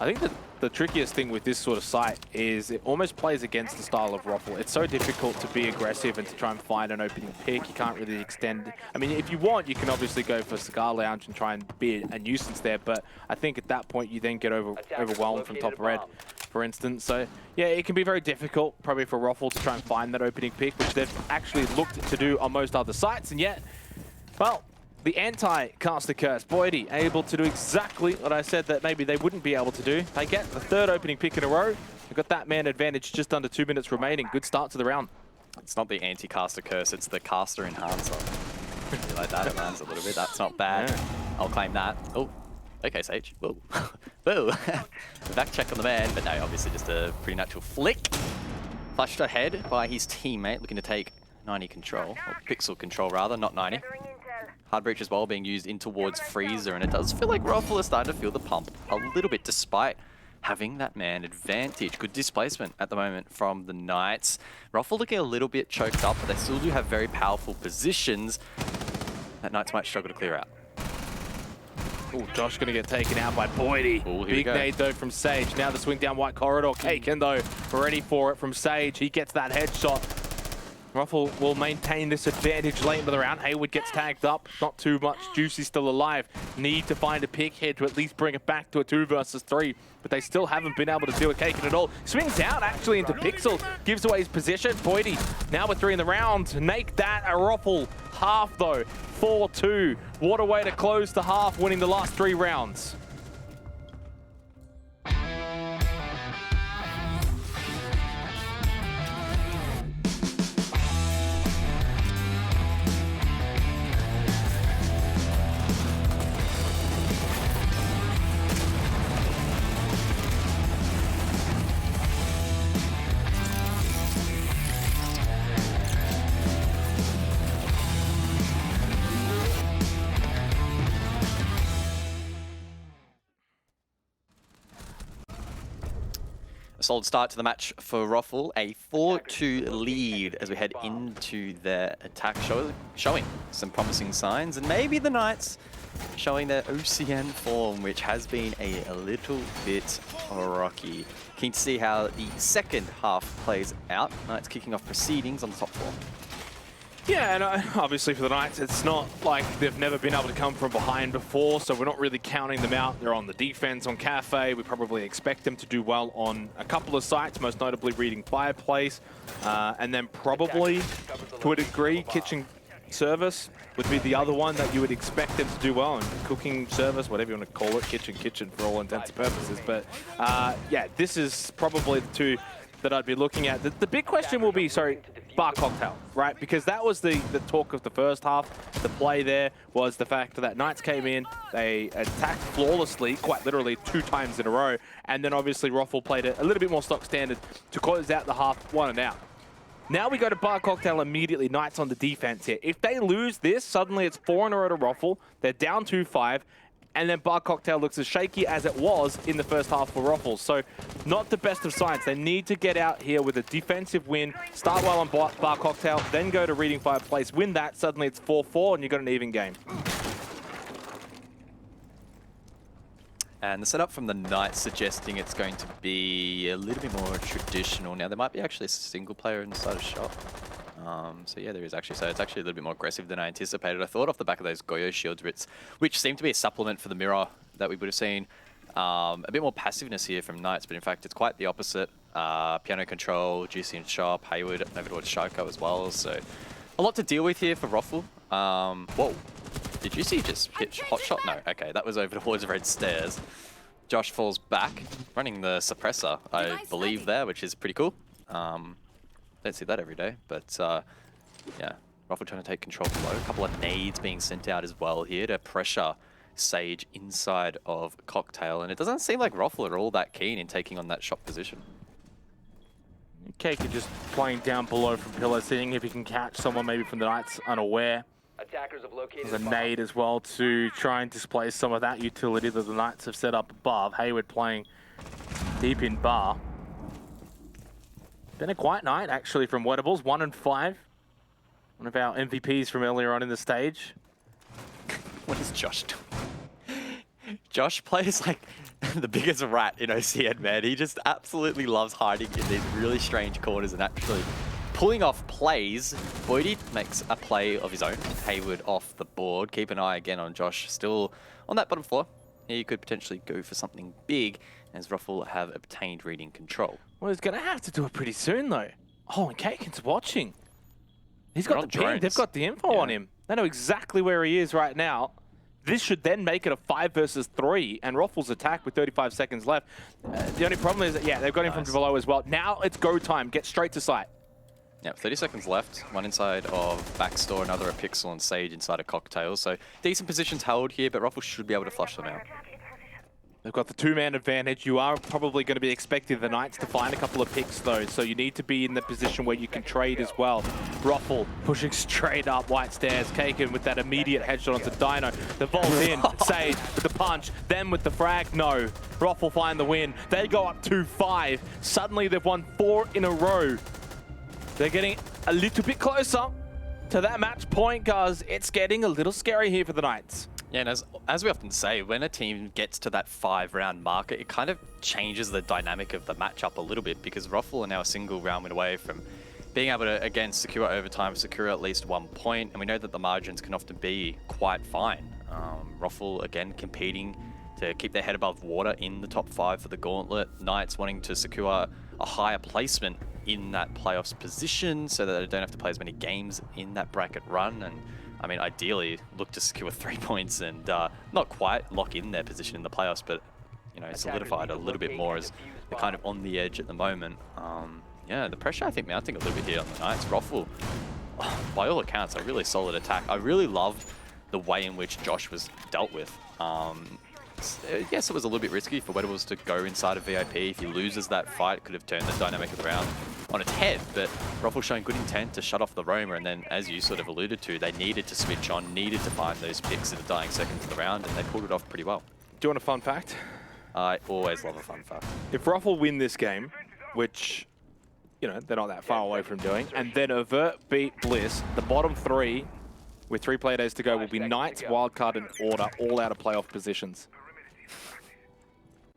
I think that the trickiest thing with this sort of site is it almost plays against the style of Roffle. It's so difficult to be aggressive and to try and find an opening pick. You can't really extend. I mean, if you want, you can obviously go for Cigar Lounge and try and be a nuisance there, but I think at that point you then get overwhelmed from top red, for instance. So yeah, it can be very difficult probably for Roffle to try and find that opening pick, which they've actually looked to do on most other sites, and yet, well, the anti-caster curse, Boydie, able to do exactly what I said that maybe they wouldn't be able to do. They get the 3rd opening pick in a row. They've got that man advantage just under 2 minutes remaining. Good start to the round. It's not the anti-caster curse, it's the caster enhancer. You like that? It lands a little bit. That's not bad. Yeah. I'll claim that. Oh, okay, Sage. Whoa. Whoa. Back check on the man, but no, obviously just a pretty natural flick. Flushed ahead by his teammate, looking to take 90 control, or pixel control rather, not 90. Hard breach as well being used in towards Freezer, and it does feel like Roffle is starting to feel the pump a little bit despite having that man advantage. Good displacement at the moment from the Knights. Roffle looking a little bit choked up, but they still do have very powerful positions that Knights might struggle to clear out. Oh, Josh going to get taken out by Boydie. Ooh, Big nade though from Sage. Now the swing down white corridor. Kaken though, ready for it from Sage. He gets that headshot. Roffle will maintain this advantage late into the round. Hayward gets tagged up. Not too much. Juicy's still alive. Need to find a pick here to at least bring it back to a 2 versus 3. But they still haven't been able to deal with Kaken at all. Swings down actually into Pixel. Gives away his position. Boydie now with 3 in the round. Make that a Roffle half though. 4-2. What a way to close the half, winning the last 3 rounds. Solid start to the match for Roffle, a 4-2 lead as we head into their attack, showing some promising signs, and maybe the Knights showing their OCN form, which has been a little bit rocky. Keen to see how the second half plays out. Knights kicking off proceedings on the top floor. Yeah, and obviously for the Knights, it's not like they've never been able to come from behind before, so we're not really counting them out. They're on the defense on Cafe. We probably expect them to do well on a couple of sites, most notably Reading Fireplace, and then probably, to a degree, Kitchen Service would be the other one that you would expect them to do well, and Cooking Service, whatever you want to call it, kitchen for all intents and purposes. But yeah, this is probably the 2 that I'd be looking at. The big question will be, Bar Cocktail, right? Because that was the talk of the first half. The play there was the fact that Knights came in, they attacked flawlessly, quite literally 2 times in a row, and then obviously Roffle played a little bit more stock standard to close out the half 1 and out. Now we go to Bar Cocktail immediately, Knights on the defense here. If they lose this, suddenly it's 4 in a row to Roffle, they're down 2-5, and then Bar Cocktail looks as shaky as it was in the first half for Roffle. So not the best of signs. They need to get out here with a defensive win, start well on Bar Cocktail, then go to Reading Fireplace, win that, suddenly it's 4-4 and you've got an even game. And the setup from the Knights suggesting it's going to be a little bit more traditional. Now there might be actually a single player inside a shop. So yeah, there is actually. So it's actually a little bit more aggressive than I anticipated. I thought off the back of those Goyo shield writs, which seemed to be a supplement for the mirror that we would have seen. A bit more passiveness here from Knights, but in fact it's quite the opposite. Piano control, Juicy and Shop, Hayward over towards Shoko as well. So a lot to deal with here for Roffle. Whoa. Did you see just hit hot shot? No. Okay, that was over towards red stairs. Josh falls back, running the suppressor, I believe there, which is pretty cool. Don't see that every day, but yeah, Roffl trying to take control below. A couple of nades being sent out as well here to pressure Sage inside of Cocktail, and it doesn't seem like Roffl are all that keen in taking on that shot position. Kaken just playing down below from pillar, seeing if he can catch someone maybe from the Knights unaware. Attackers have located There's a bomb. nade as well to try and displace some of that utility that the Knights have set up above. Hayward playing deep in bar. Been a quiet night actually from Wettables, 1 and 5. One of our MVPs from earlier on in the stage. What is Josh doing? Josh plays like the biggest rat in OCN, man. He just absolutely loves hiding in these really strange corners and actually pulling off plays. Boydie makes a play of his own. Hayward off the board. Keep an eye again on Josh, still on that bottom floor. He could potentially go for something big as Roffl have obtained reading control. Well, he's going to have to do it pretty soon though. Oh, and Kaken's watching. He's got They're the on ping. drones. They've got the info on him. They know exactly where he is right now. This should then make it a 5 versus 3, and Roffl's attack with 35 seconds left. The only problem is that, yeah, they've got him from below as well. Now it's go time. Get straight to site. Yeah, 30 seconds left. One inside of Backstore, another a Pixel and Sage inside of Cocktail. So decent positions held here, but Roffl should be able to flush them out. They've got the 2-man advantage. You are probably going to be expecting the Knights to find a couple of picks though, so you need to be in the position where you can trade as well. Roffl pushing straight up white stairs. Kaken with that immediate headshot onto Dino. The vault in, Sage with the punch, then with the frag, no. Roffl find the win. They go up 2-5. Suddenly they've won 4 in a row. They're getting a little bit closer to that match point, guys. It's getting a little scary here for the Knights. Yeah, and as we often say, when a team gets to that 5-round marker, it kind of changes the dynamic of the matchup a little bit, because Roffl are now a single round win away from being able to, again, secure overtime, secure at least 1 point, and we know that the margins can often be quite fine. Roffl, again, competing to keep their head above water in the top 5 for the Gauntlet. Knights wanting to secure a higher placement in that playoffs position so that they don't have to play as many games in that bracket run, and I mean, ideally, look to secure 3 points and not quite lock in their position in the playoffs, but, you know, solidified a little bit more as they're kind of on the edge at the moment. Yeah, the pressure, I think, mounting a little bit here on the Knights. Roffl, by all accounts, a really solid attack. I really love the way in which Josh was dealt with. Yes, it was a little bit risky for Wettables to go inside of VIP. If he loses that fight, it could have turned the dynamic of the round on its head, but Roffl showing good intent to shut off the roamer, and then, as you sort of alluded to, they needed to switch on, needed to find those picks in the dying seconds of the round, and they pulled it off pretty well. Do you want a fun fact? I always love a fun fact. If Roffl win this game, which, you know, they're not that far away from doing, and then Avert beat Bliss, the bottom 3, with 3 play days to go, will be Knights, Wildcard, and Order, all out of playoff positions.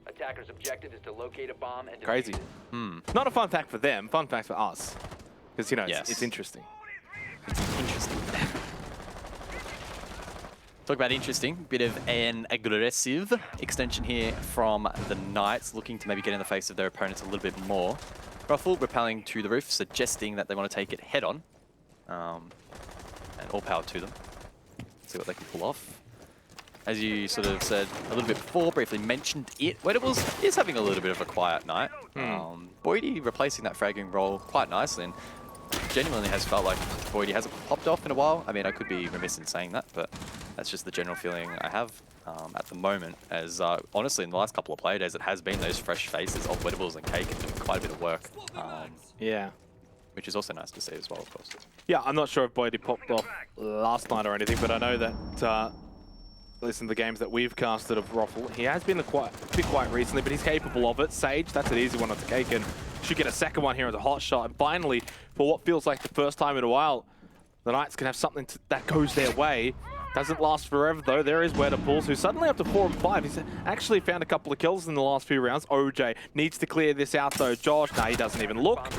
Attackers' objective is to locate a bomb and Crazy. defuse it. Not a fun fact for them, fun fact for us. Because, you know, Yes. it's interesting. Interesting. Talk about interesting, bit of an aggressive extension here from the Knights, looking to maybe get in the face of their opponents a little bit more. Roffl repelling to the roof, suggesting that they want to take it head on. And all power to them. See what they can pull off. As you sort of said a little bit before, briefly mentioned it, Wettables is having a little bit of a quiet night. Boydie replacing that fragging role quite nicely, and genuinely has felt like Boydie hasn't popped off in a while. I mean, I could be remiss in saying that, but that's just the general feeling I have at the moment, as honestly in the last couple of play days it has been those fresh faces of Wettables and Cake and doing quite a bit of work. Yeah. Which is also nice to see as well, of course. Yeah, I'm not sure if Boydie popped off last night or anything, but I know that, listen to the games that we've casted of Roffl, he has been a bit quiet recently, but he's capable of it. Sage, that's an easy one on the Cake, and should get a second one here as a hot shot. And finally, for what feels like the first time in a while, the Knights can have something that goes their way. Doesn't last forever though. There is Wettables, who's suddenly up to 4 and 5. He's actually found a couple of kills in the last few rounds. OJ needs to clear this out though. Josh, he doesn't even look.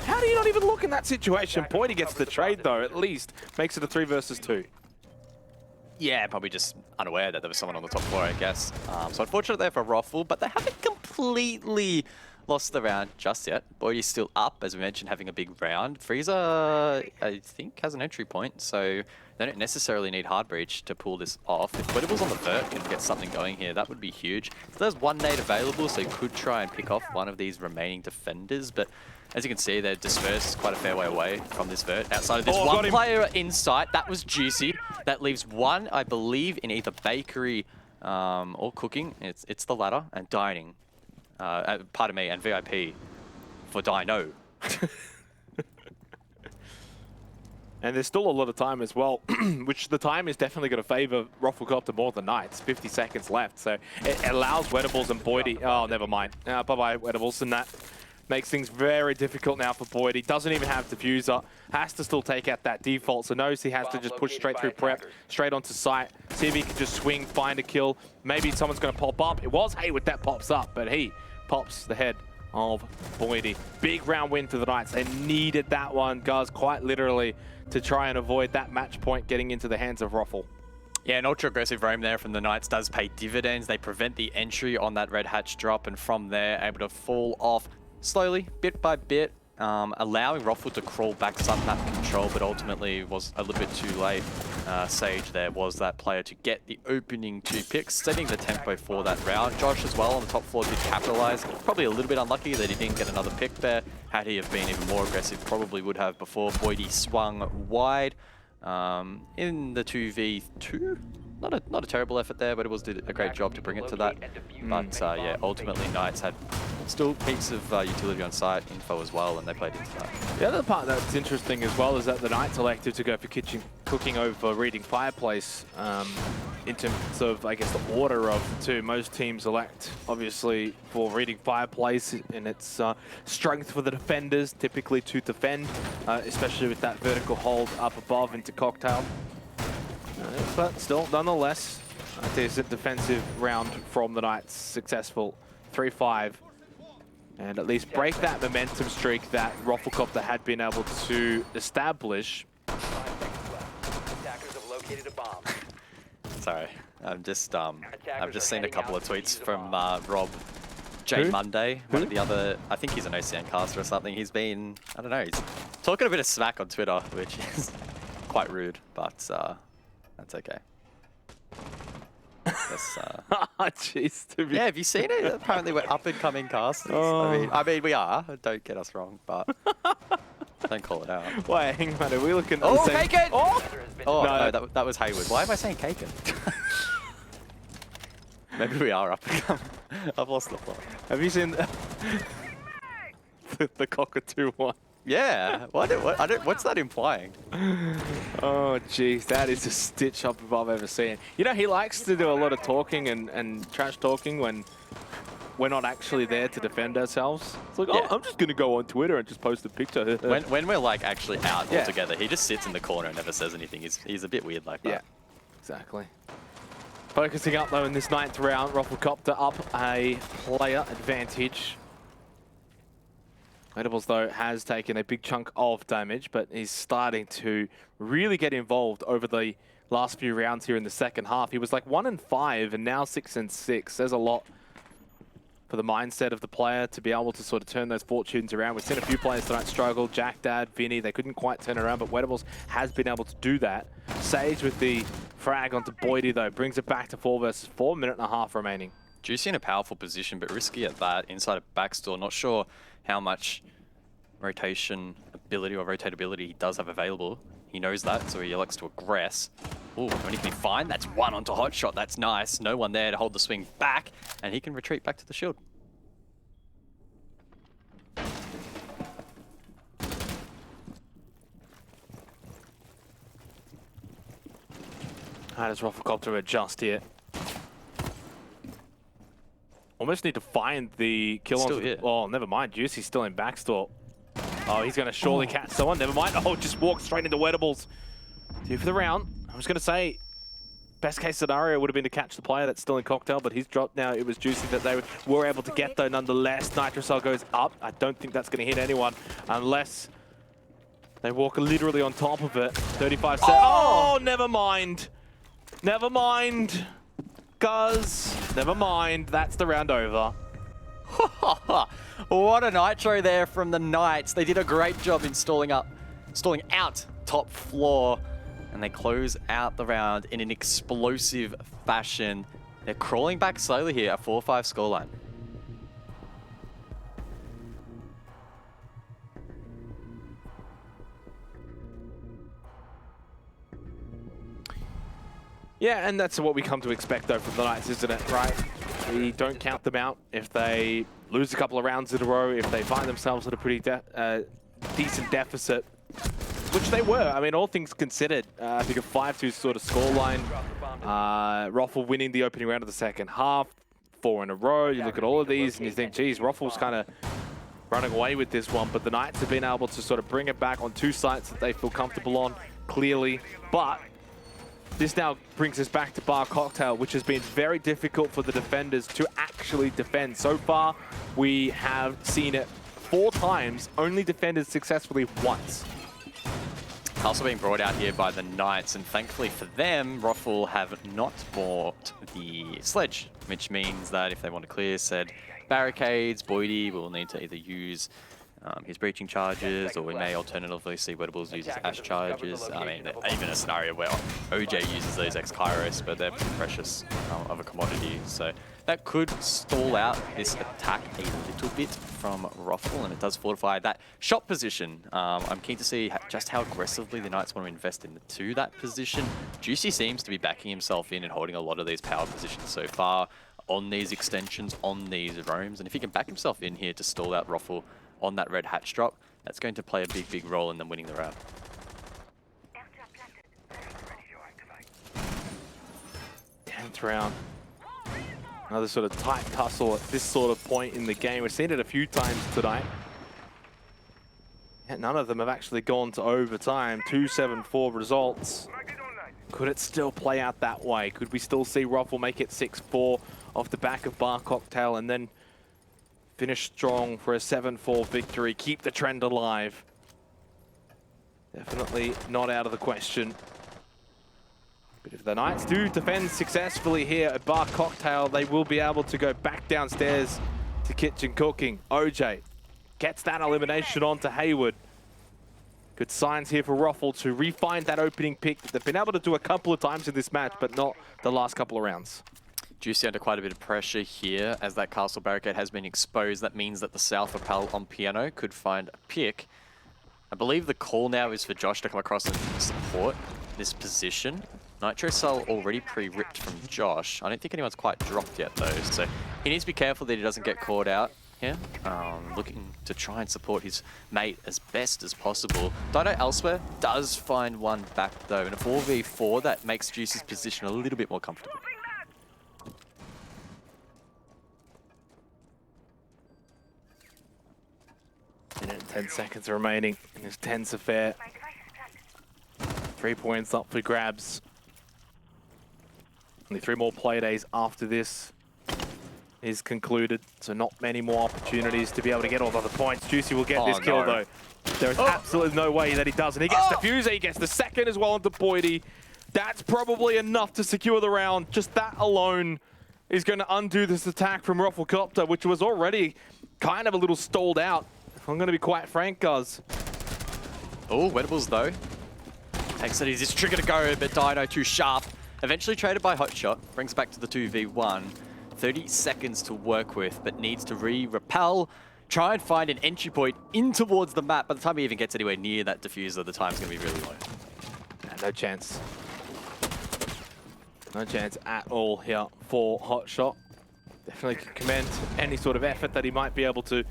How do you not even look in that situation? Boydie gets the trade though, at least. Makes it a 3 versus 2. Yeah, probably just unaware that there was someone on the top floor, I guess. So unfortunate there for Roffl, but they haven't completely lost the round just yet. Boydie's still up, as we mentioned, having a big round. Frieza, I think, has an entry point, so they don't necessarily need Hard Breach to pull this off. If Weddible's on the vert and get something going here, that would be huge. So there's one nade available, so you could try and pick off one of these remaining defenders, but as you can see, they're dispersed quite a fair way away from this vert. Outside of this one player in sight, that was juicy. That leaves one, I believe, in either bakery or cooking. It's the latter, and dining. Pardon me, and VIP for Dino. And there's still a lot of time as well, which the time is definitely going to favor Roflcopter more than Knights. 50 seconds left, so it allows Weddables and Boydie. Oh, never mind. Bye-bye, Weddables, and that makes things very difficult now for Boydie. Doesn't even have diffuser. Has to still take out that default, so knows he has to just push straight through prep, straight onto site, see if he can just swing, find a kill. Maybe someone's going to pop up. It was Hayward that pops up, but he pops the head of Boydie. Big round win for the Knights. They needed that one, guys, quite literally, to try and avoid that match point getting into the hands of Roffle. Yeah, an ultra-aggressive roam there from the Knights does pay dividends. They prevent the entry on that red hatch drop, and from there, able to fall off slowly, bit by bit, allowing Roffle to crawl back some map control, but ultimately was a little bit too late. Sage there was that player to get the opening 2 picks, setting the tempo for that round. Josh as well on the top floor did capitalize. Probably a little bit unlucky that he didn't get another pick there. Had he have been even more aggressive, probably would have before Boydie swung wide. In the 2v2, not a terrible effort there, but it was did a great job to bring it to that. But yeah, ultimately Knights had still heaps of utility on site, info as well, and they played into that. The other part that's interesting as well is that the Knights elected to go for cooking over reading fireplace. In terms of, I guess, the order of the two, most teams elect, obviously, for reading fireplace in its strength for the defenders, typically to defend, especially with that vertical hold up above into Cocktail. But still, nonetheless, a decent defensive round from the Knights. Successful 3-5. And at least break that momentum streak that Roflcopter had been able to establish. Attackers have located a bomb. Sorry, I've just seen a couple of tweets from Rob J. Monday, one of the other, I think he's an OCN caster or something. He's been, I don't know, he's talking a bit of smack on Twitter, which is quite rude, but that's okay. Jeez, yeah, have you seen it? Apparently we're up and coming casters. I mean, we are. Don't get us wrong, but don't call it out. Wait, hang on. Are we looking at the same? Kaken! Oh, no, that was Hayward. Why am I saying Kaken? Maybe we are up and coming. I've lost the plot. Have you seen the cockatoo one? Yeah. What's that implying? Oh, jeez, that is a stitch up above I've ever seen. You know, he likes to do a lot of talking and trash talking when we're not actually there to defend ourselves. It's like, oh, I'm just going to go on Twitter and just post a picture. when we're like actually out altogether, he just sits in the corner and never says anything. He's a bit weird like that. Yeah, exactly. Focusing up though in this 9th round, Roflcopter up a player advantage. Edibles, though, has taken a big chunk of damage, but he's starting to really get involved over the last few rounds here in the second half. He was like 1-5 and now 6-6. There's a lot for the mindset of the player to be able to sort of turn those fortunes around. We've seen a few players tonight struggle. Jack Dad, Vinny, they couldn't quite turn around, but Edibles has been able to do that. Sage with the frag onto Boydie, though, brings it back to 4 versus 4, minute and a half remaining. Juicy in a powerful position, but risky at that, inside a backstore. Not sure how much rotation ability or rotatability he does have available. He knows that, so he elects to aggress. Ooh, how many can he find? That's one onto Hotshot. That's nice. No one there to hold the swing back, and he can retreat back to the shield. How does Roflcopter adjust here? Almost need to find the kill Still on. here. Oh, never mind. Juicy's still in backstore. Oh, he's going to surely catch someone. Never mind. Oh, just walk straight into Edibles. 2 for the round. I was going to say, best case scenario would have been to catch the player that's still in Cocktail, but he's dropped now. It was Juicy that they were able to get, though, nonetheless. Nitrocell goes up. I don't think that's going to hit anyone unless they walk literally on top of it. 35 seconds. Oh, never mind. Never mind. Never mind. That's the round over. What a nitro there from the Knights. They did a great job in stalling out top floor, and they close out the round in an explosive fashion. They're crawling back slowly here, a 4-5 scoreline. Yeah, and that's what we come to expect, though, from the Knights, isn't it, right? We don't count them out if they lose a couple of rounds in a row, if they find themselves at a pretty decent deficit, which they were. I mean, all things considered, I think a 5-2 sort of scoreline. Roffle winning the opening round of the second half, 4 in a row. You look at all of these and you think, geez, Roffle's kind of running away with this one, but the Knights have been able to sort of bring it back on 2 sites that they feel comfortable on, clearly. But this now brings us back to Bar Cocktail, which has been very difficult for the defenders to actually defend. So far, we have seen it 4 times, only defended successfully once. Also being brought out here by the Knights, and thankfully for them, Roffle have not bought the sledge, which means that if they want to clear said barricades, Boydie will need to either use his breaching charges, or we may alternatively see Wedables use his Ash charges. I mean, even a scenario where OJ uses those X-Kairos, but they're precious of a commodity. So that could stall out this attack a little bit from Roffle, and it does fortify that shot position. I'm keen to see just how aggressively the Knights want to invest into that position. Juicy seems to be backing himself in and holding a lot of these power positions so far on these extensions, on these roams, and if he can back himself in here to stall out Roffle on that red hatch drop, that's going to play a big, big role in them winning the round. 10th round. Another sort of tight tussle at this sort of point in the game. We've seen it a few times tonight. Yet none of them have actually gone to overtime. 2-7-4 results. Could it still play out that way? Could we still see Roffle make it 6-4 off the back of Bar Cocktail and then finish strong for a 7-4 victory, keep the trend alive? Definitely not out of the question. But if the Knights do defend successfully here at Bar Cocktail, they will be able to go back downstairs to kitchen cooking. OJ gets that elimination onto Hayward. Good signs here for Roffle to re-find that opening pick that they've been able to do a couple of times in this match, but not the last couple of rounds. Juicy under quite a bit of pressure here as that castle barricade has been exposed. That means that the South Rappel on piano could find a pick. I believe the call now is for Josh to come across and support this position. Nitro Cell already pre-ripped from Josh. I don't think anyone's quite dropped yet though, so he needs to be careful that he doesn't get caught out here. Looking to try and support his mate as best as possible. Dino elsewhere does find one back though, and a 4v4 that makes Juicy's position a little bit more comfortable. Minute and 10 seconds remaining in this tense affair. 3 points up for grabs. Only 3 more play days after this is concluded, so not many more opportunities to be able to get all the other points. Juicy will get this kill though. There is absolutely no way that he doesn't. He gets the fuse, he gets the second as well onto Boydie. That's probably enough to secure the round. Just that alone is going to undo this attack from Roflcopter, which was already kind of a little stalled out. I'm going to be quite frank, guys. Oh, Wedables though. Takes it easy. It's trigger to go, but Dino too sharp. Eventually traded by Hotshot. Brings it back to the 2v1. 30 seconds to work with, but needs to re-repel. Try and find an entry point in towards the map. By the time he even gets anywhere near that diffuser, the time's going to be really low. No chance. No chance at all here for Hotshot. Definitely can commend any sort of effort that he might be able to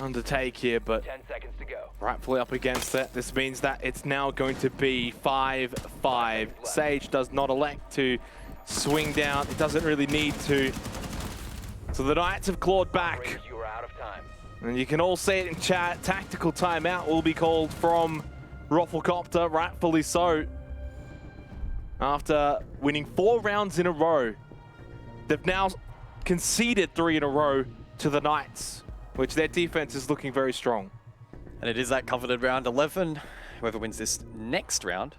undertake here, but 10 seconds to go. rightfully up against it. This means that it's now going to be 5-5. Sage does not elect to swing down. It doesn't really need to. So the Knights have clawed back. You are out of time. And you can all see it in chat. Tactical timeout will be called from Roflcopter, rightfully so. After winning 4 rounds in a row, they've now conceded 3 in a row to the Knights, which their defense is looking very strong. And it is that coveted round 11. Whoever wins this next round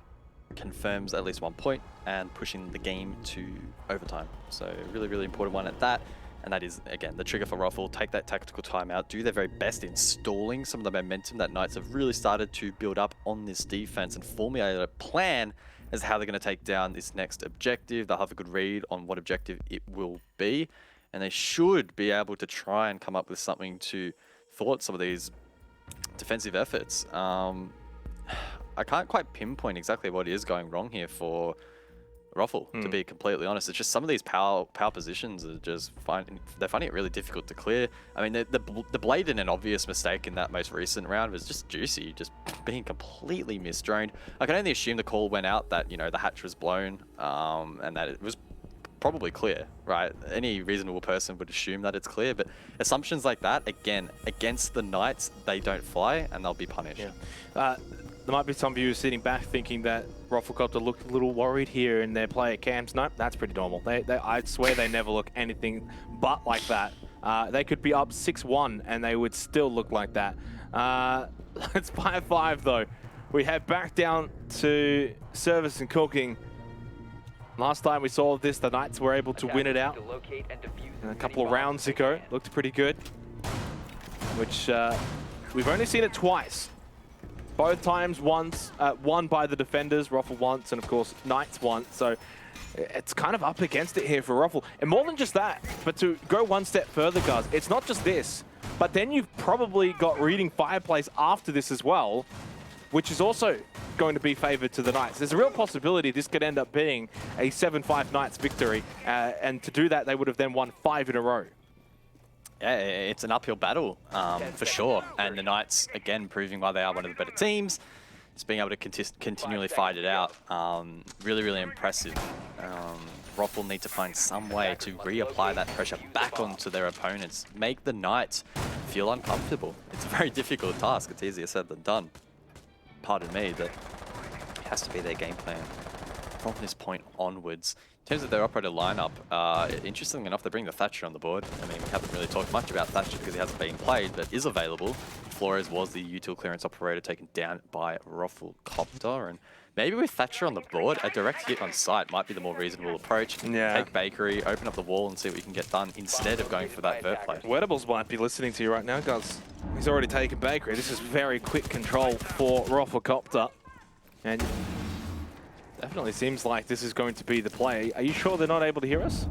confirms at least 1 point and pushing the game to overtime. So really, really important one at that. And that is, again, the trigger for Roffle. Take that tactical timeout, do their very best in stalling some of the momentum that Knights have really started to build up on this defense and formulate a plan as to how they're going to take down this next objective. They'll have a good read on what objective it will be, and they should be able to try and come up with something to thwart some of these defensive efforts. I can't quite pinpoint exactly what is going wrong here for Roffle, to be completely honest. It's just some of these power positions are just they're finding it really difficult to clear. I mean, the blade in an obvious mistake in that most recent round was just juicy, just being completely misdroned. I can only assume the call went out that, you know, the hatch was blown, and that it was probably clear, right? Any reasonable person would assume that it's clear, but assumptions like that, again, against the Knights, they don't fly, and they'll be punished. Yeah. There might be some viewers sitting back thinking that Roflcopter looked a little worried here in their player cams. Nope, that's pretty normal. I swear they never look anything but like that. They could be up 6-1 and they would still look like that. It's 5-5 though. We head back down to service and cooking. Last time we saw this, the Knights were able to win it out. And a couple of rounds ago, looked pretty good. Which we've only seen it twice. Both times once, won by the defenders, Roffle once, and of course Knights once. So it's kind of up against it here for Roffle. And more than just that, but to go one step further, guys, it's not just this, but then you've probably got reading fireplace after this as well, which is also going to be favored to the Knights. There's a real possibility this could end up being a 7-5 Knights victory. And to do that, they would have then won 5 in a row. Yeah, it's an uphill battle for sure. And the Knights, again, proving why they are one of the better teams. Just being able to continually fight it out. Really, really impressive. Roffle need to find some way to reapply that pressure back onto their opponents. Make the Knights feel uncomfortable. It's a very difficult task. It's easier said than done. Pardon me, that has to be their game plan from this point onwards. In terms of their operator lineup, interestingly enough, they bring the Thatcher on the board. I mean, we haven't really talked much about Thatcher because he hasn't been played, but is available. Flores was the util clearance operator taken down by Roflcopter, and maybe with Thatcher on the board, a direct hit on site might be the more reasonable approach. Yeah. Take Bakery, open up the wall and see what we can get done instead of going for that vert play. Wettables might be listening to you right now, guys. He's already taken Bakery. This is very quick control for Roflcopter. And definitely seems like this is going to be the play. Are you sure they're not able to hear us?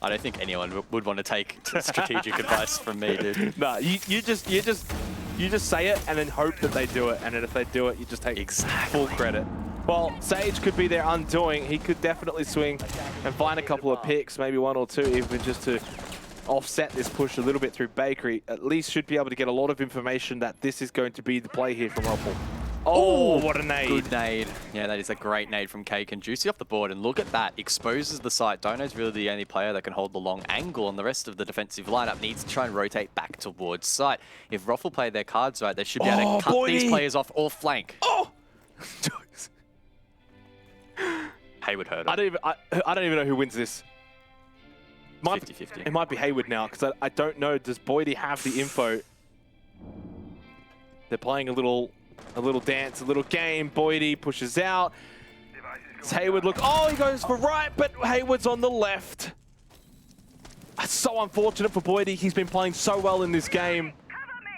I don't think anyone would want to take strategic advice from me, dude. No, you just say it and then hope that they do it. And then if they do it, you just take full credit. Well, Sage could be their undoing. He could definitely swing and find a couple of picks, maybe 1 or 2, even just to offset this push a little bit through Bakery. At least should be able to get a lot of information that this is going to be the play here from Roffle. Oh, what a nade. Good nade. Yeah, that is a great nade from Cake, and Juicy off the board. And look at that. Exposes the site. Dono's really the only player that can hold the long angle, and the rest of the defensive lineup needs to try and rotate back towards site. If Roffle play their cards right, they should be able to cut these players off or flank. Oh! Hayward heard it. I don't even know who wins this. 50-50. It might be Hayward now, because I don't know. Does Boydie have the info? They're playing a little dance, a little game. Boydie pushes out. It's Hayward, look, oh, he goes for right, but Hayward's on the left. That's so unfortunate for Boydie. He's been playing so well in this game.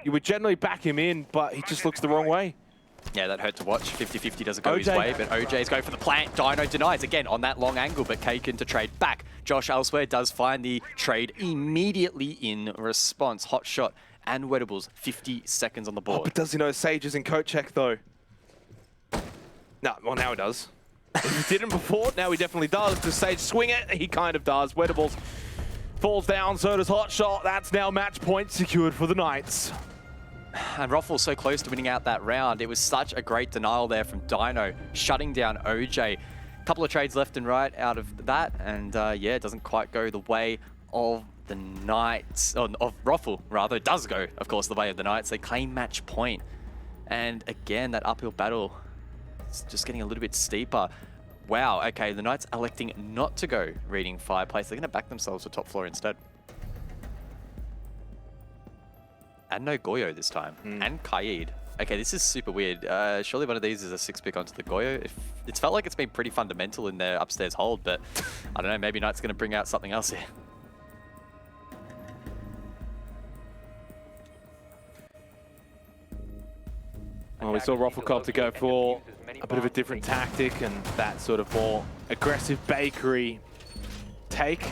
You would generally back him in, but he just looks the wrong way. Yeah, that hurt to watch. 50-50 doesn't go his way, but OJ's going for the plant. Dino denies again on that long angle, but Kaken to trade back. Josh elsewhere does find the trade immediately in response. Hot shot and Wettables, 50 seconds on the board. Oh, but does he know Sage is in coat check though? No, well now he does. If he didn't before, now he definitely does. Does Sage swing it? He kind of does. Wettables falls down, so does Hot Shot. That's now match point secured for the Knights. And Roffle so close to winning out that round. It was such a great denial there from Dino, shutting down OJ. A couple of trades left and right out of that, and yeah, it doesn't quite go the way of the Knights, of Roffle rather. It does go, of course, the way of the Knights. They claim match point. And again, that uphill battle is just getting a little bit steeper. Wow, okay, the Knights electing not to go reading fireplace. They're going to back themselves to top floor instead. And no Goyo this time. And Kaid. Okay, this is super weird. Surely one of these is a 6-pick onto the Goyo. It's felt like it's been pretty fundamental in their upstairs hold, but I don't know, maybe Knight's going to bring out something else here. Well, we saw RoflcopterGG go for a bit of a different tactic and that sort of more aggressive bakery take.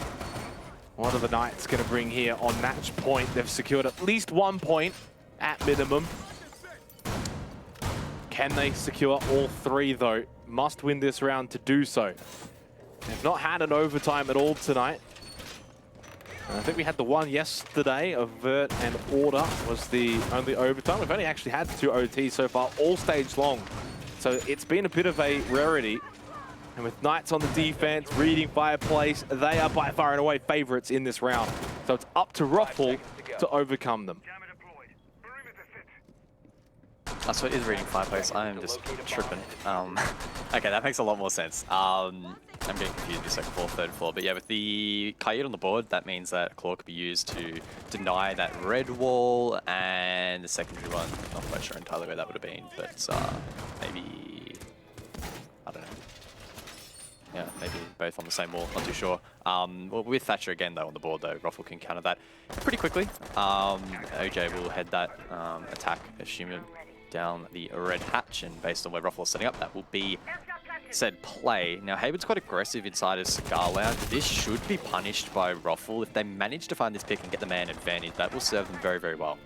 What are the Knights going to bring here on match point? They've secured at least 1 point at minimum. Can they secure all 3 though? Must win this round to do so. They've not had an overtime at all tonight. I think we had the one yesterday. Avert and Order was the only overtime. We've only actually had 2 OTs so far, all stage long. So it's been a bit of a rarity. And with Knights on the defense, reading fireplace, they are by far and away favorites in this round. So it's up to Rofl to overcome them. So it is reading fireplace. I am just tripping. Okay, that makes a lot more sense. I'm getting confused with second floor, third floor. But yeah, with the Kayid on the board, that means that claw could be used to deny that red wall, and the secondary one, not quite sure entirely where that would have been, but maybe, I don't know. Yeah, maybe both on the same wall, not too sure. Well, with Thatcher again though on the board though, Rofl can counter that pretty quickly. OJ will head that attack, assuming down the red hatch, and based on where Rofl is setting up, that will be said play. Now, Hayward's quite aggressive inside his cigar lounge. This should be punished by Rofl. If they manage to find this pick and get the man advantage, that will serve them very, very well.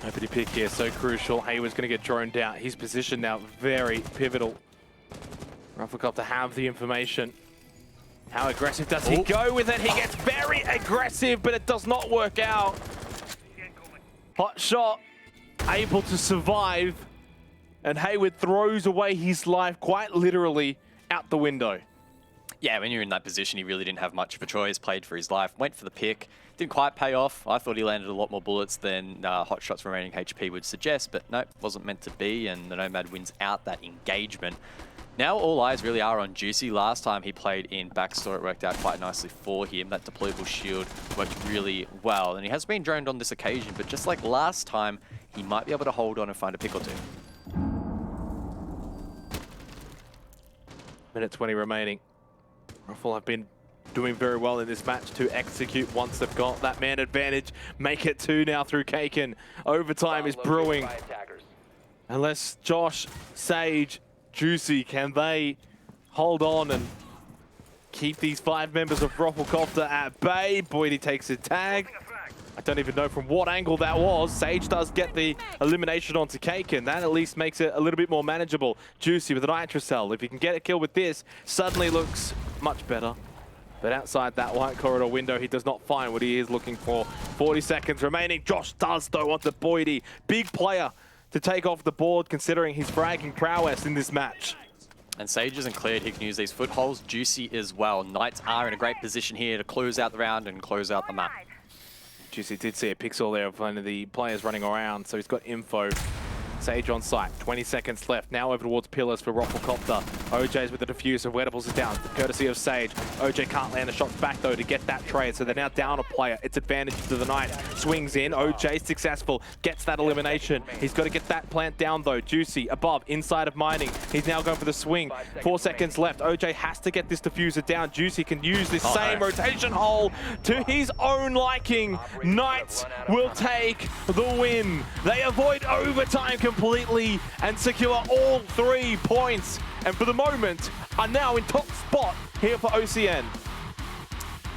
Opening pick here, so crucial. Hayward's going to get droned out. His position now very pivotal. Roflcopter have the information. How aggressive does he go with it? He gets very aggressive, but it does not work out. Hot shot, able to survive, and Hayward throws away his life quite literally out the window. Yeah, when you're in that position, he really didn't have much of a choice. Played for his life, went for the pick. Didn't quite pay off. I thought he landed a lot more bullets than Hot Shot's remaining HP would suggest, but no, wasn't meant to be, and the Nomad wins out that engagement. Now all eyes really are on Juicy. Last time he played in Backstore, it worked out quite nicely for him. That deployable shield worked really well, and he has been droned on this occasion, but just like last time, he might be able to hold on and find a pick or two. Minute 20 remaining. Rofl have been doing very well in this match to execute once they've got that man advantage. Make it 2 now through Kaken. Overtime is brewing. Unless Josh, Sage, Juicy, can they hold on and keep these 5 members of Roflcopter at bay? Boydie takes a tag. I don't even know from what angle that was. Sage does get the elimination onto Kaken. That at least makes it a little bit more manageable. Juicy with an Nitrocell. If he can get a kill with this, suddenly looks much better. But outside that white corridor window, he does not find what he is looking for. 40 seconds remaining. Josh does though onto Boydie. Big player to take off the board considering his fragging prowess in this match. And Sage isn't cleared. He can use these footholds. Juicy as well. Knights are in a great position here to close out the round and close out the map. Juicy did see a pixel there of one of the players running around, so he's got info. Sage on site, 20 seconds left. Now over towards Pillars for Roflcopter. OJ's with the diffuser. Wedables is down, courtesy of Sage. OJ can't land the shots back though to get that trade, so they're now down a player. It's advantage to the Knights. Swings in, OJ successful, gets that elimination. He's got to get that plant down though. Juicy above, inside of mining. He's now going for the swing. 4 seconds left. OJ has to get this diffuser down. Juicy can use this same rotation hole to his own liking. Knights will take the win. They avoid overtime completely and secure all 3 points, and for the moment are now in top spot here for OCN.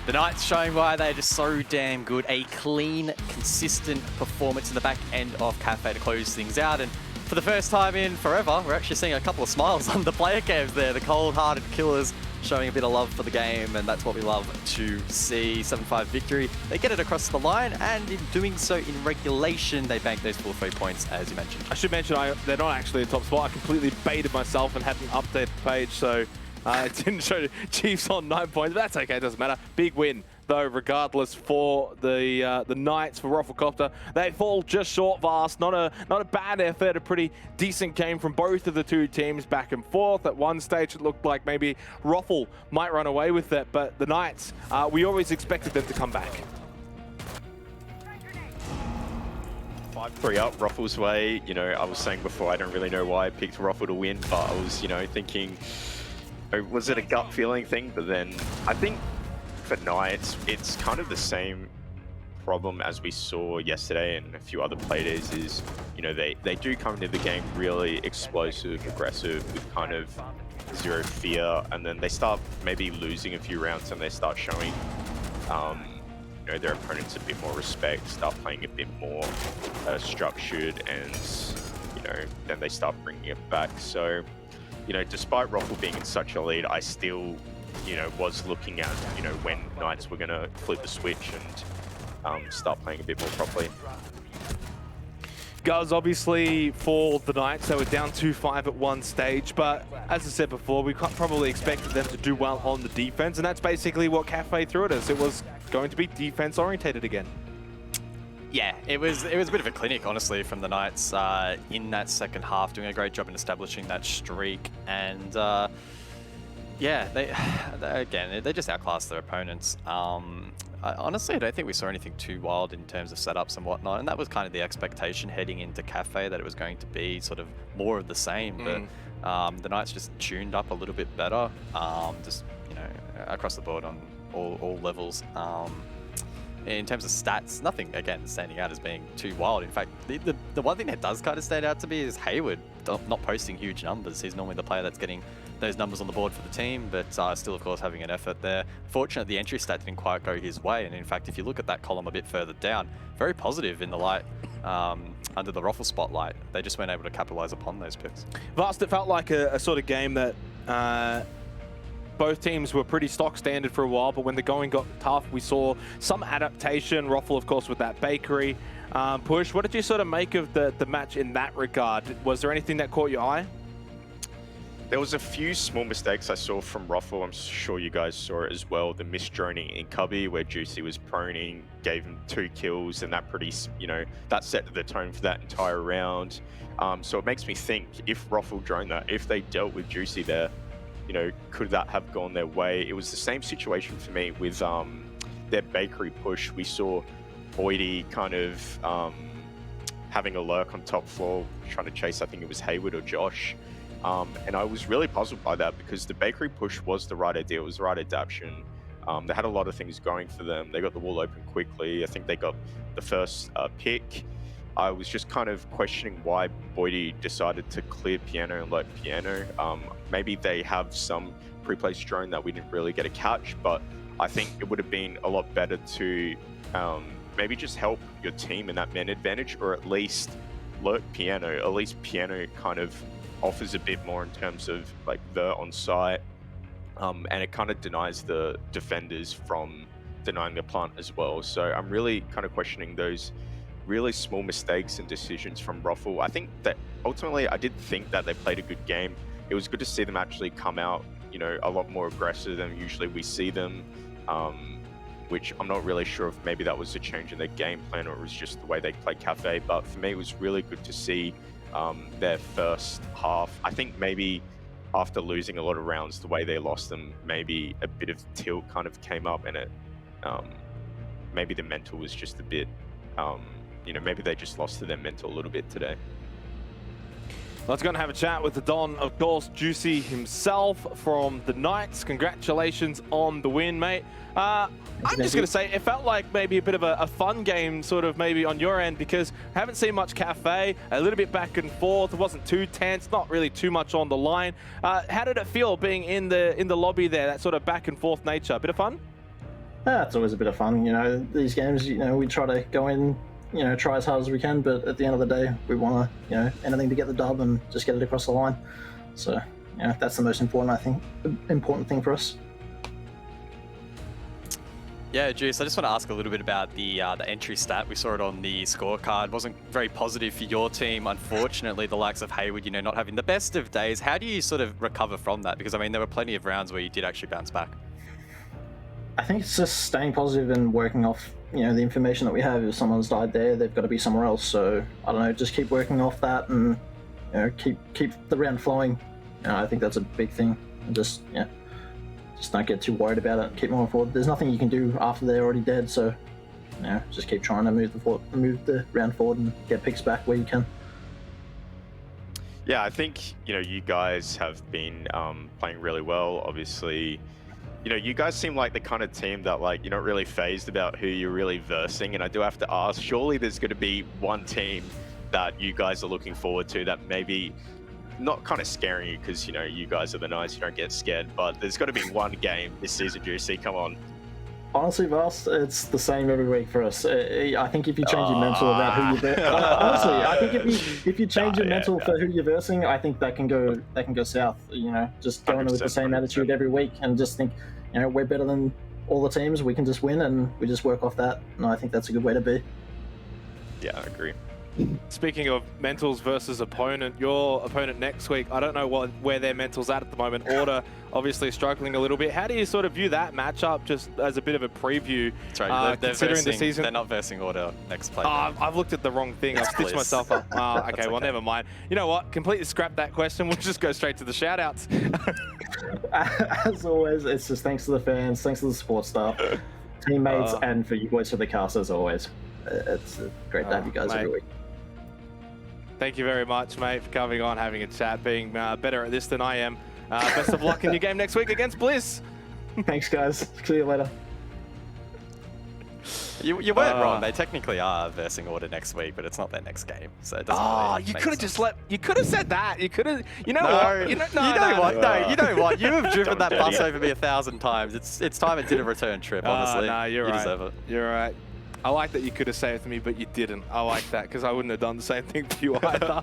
The Knights showing why they're just so damn good. A clean, consistent performance in the back end of Cafe to close things out, and for the first time in forever, we're actually seeing a couple of smiles on the player cams there. The cold-hearted killers showing a bit of love for the game, and that's what we love to see. 7-5 victory. They get it across the line, and in doing so in regulation, they bank those full 3 points, as you mentioned. I should mention they're not actually a top spot. I completely baited myself and hadn't updated the page, so it didn't show Chiefs on 9 points, but that's okay, it doesn't matter. Big win, though, regardless for the Knights, for Roflcopter. They fall just short vast. Not a bad effort, a pretty decent game from both of the 2 teams, back and forth. At one stage, it looked like maybe Rofl might run away with it, but the Knights, we always expected them to come back. 5-3 up Rofl's way. You know, I was saying before, I don't really know why I picked Rofl to win, but I was, you know, thinking, was it a gut feeling thing? But then I think for Knights, it's kind of the same problem as we saw yesterday and a few other playdays is, you know, they do come into the game really explosive, aggressive, with kind of zero fear, and then they start maybe losing a few rounds and they start showing you know, their opponents a bit more respect, start playing a bit more structured, and you know, then they start bringing it back. So, you know, despite Roffle being in such a lead, I still, you know, was looking at, you know, when Knights were gonna flip the switch and start playing a bit more properly. Guys, obviously for the Knights, they were down 2-5 at one stage, but as I said before, we probably expected them to do well on the defense, and that's basically what Cafe threw at us. It was going to be defense orientated again. Yeah, it was a bit of a clinic, honestly, from the Knights in that second half, doing a great job in establishing that streak, and yeah, they just outclassed their opponents. Honestly, I don't think we saw anything too wild in terms of setups and whatnot, and that was kind of the expectation heading into Cafe, that it was going to be sort of more of the same. But the Knights just tuned up a little bit better, just, you know, across the board on all levels. In terms of stats, nothing again standing out as being too wild. In fact, the one thing that does kind of stand out to me is Hayward not posting huge numbers. He's normally the player that's getting those numbers on the board for the team, but still, of course, having an effort there. Fortunately, the entry stat didn't quite go his way, and in fact, if you look at that column a bit further down, very positive in the light under the Roffle spotlight. They just weren't able to capitalize upon those picks. Vast, it felt like a sort of game that both teams were pretty stock standard for a while, but when the going got tough, we saw some adaptation. Roffle, of course, with that bakery push. What did you sort of make of the match in that regard? Was there anything that caught your eye? There was a few small mistakes I saw from Roffle. I'm sure you guys saw it as well. The misdroning in Cubby, where Juicy was proning, gave him 2 kills, and that pretty, you know, that set the tone for that entire round. So it makes me think, if Roffle droned that, if they dealt with Juicy there, you know, could that have gone their way? It was the same situation for me with their bakery push. We saw Boydie kind of having a lurk on top floor, trying to chase, I think it was Hayward or Josh. And I was really puzzled by that, because the bakery push was the right idea. It was the right adaptation. They had a lot of things going for them. They got the wall open quickly. I think they got the first pick. I was just kind of questioning why Boydie decided to clear Piano and let Piano. Maybe they have some pre-placed drone that we didn't really get a catch, but I think it would have been a lot better to maybe just help your team in that man advantage, or at least lurk Piano. At least Piano kind of offers a bit more in terms of like the on site, and it kind of denies the defenders from denying the plant as well. So I'm really kind of questioning those really small mistakes and decisions from Roffle. I think that ultimately I did think that they played a good game. It was good to see them actually come out, you know, a lot more aggressive than usually we see them, which I'm not really sure if maybe that was a change in their game plan or it was just the way they played Cafe. But for me, it was really good to see their first half. I think maybe after losing a lot of rounds, the way they lost them, maybe a bit of tilt kind of came up, and it maybe the mental was just a bit, you know, maybe they just lost to their mental a little bit today. Let's go and have a chat with the Don, of course, Juicy himself from the Knights. Congratulations on the win, mate. I'm just going to say, it felt like maybe a bit of a fun game, sort of maybe on your end, because I haven't seen much Cafe, a little bit back and forth. It wasn't too tense, not really too much on the line. How did it feel being in the lobby there, that sort of back and forth nature? A bit of fun? Yeah, it's always a bit of fun. You know, these games, you know, we try to go in, you know, try as hard as we can, but at the end of the day, we want to, you know, anything to get the dub and just get it across the line. So, you know, that's the most important, I think, important thing for us. Yeah, Juice, I just want to ask a little bit about the entry stat. We saw it on the scorecard. It wasn't very positive for your team. Unfortunately, the likes of Hayward, you know, not having the best of days. How do you sort of recover from that? Because, I mean, there were plenty of rounds where you did actually bounce back. I think it's just staying positive and working off, you know, the information that we have. If someone's died there, they've got to be somewhere else. So, I don't know, just keep working off that and, you know, keep the round flowing. You know, I think that's a big thing. And just, yeah. Just don't get too worried about it. Keep moving forward. There's nothing you can do after they're already dead, so you know, just keep trying to move the round forward and get picks back where you can. Yeah, I think, you know, you guys have been playing really well. Obviously, you know, you guys seem like the kind of team that like you're not really phased about who you're really versing. And I do have to ask, surely there's going to be one team that you guys are looking forward to that maybe not kind of scaring you because, you know, you guys are the Knights, you don't get scared, but there's got to be one game this season, Juicy, come on. Honestly, Vast, it's the same every week for us. I think if you change your mental about who you're honestly, I think if you change your mental for who you're versing, I think that can go south. You know, just go in with the same 100%. attitude every week and just think, you know, we're better than all the teams. We can just win, and we just work off that. And I think that's a good way to be. Yeah, I agree. Speaking of mentals versus opponent, your opponent next week, I don't know where their mental's at the moment. Order obviously struggling a little bit. How do you sort of view that matchup just as a bit of a preview? That's right. Considering the season. They're not versing Order next play. I've looked at the wrong thing. I've stitched Bliss. myself up. Okay, well, okay. never mind. You know what? Completely scrap that question. We'll just go straight to the shout-outs. As always, it's just thanks to the fans, thanks to the support staff, teammates, and for you boys for the cast as always. It's great to have you guys mate. every week. Thank you very much, mate, for coming on, having a chat, being better at this than I am. Best of luck in your game next week against Bliss. Thanks, guys. See you later. You weren't wrong. They technically are versing Order next week, but it's not their next game, so it doesn't really you make could have sense. just you could have said that. You could have, you know No, what? You know what? No, you know what? You have driven Don't that bus dirty it. over me 1,000 times. It's time it did a return trip, honestly. No, you're you right. deserve it. You're right. I like that you could have saved me, but you didn't. I like that because I wouldn't have done the same thing for you either.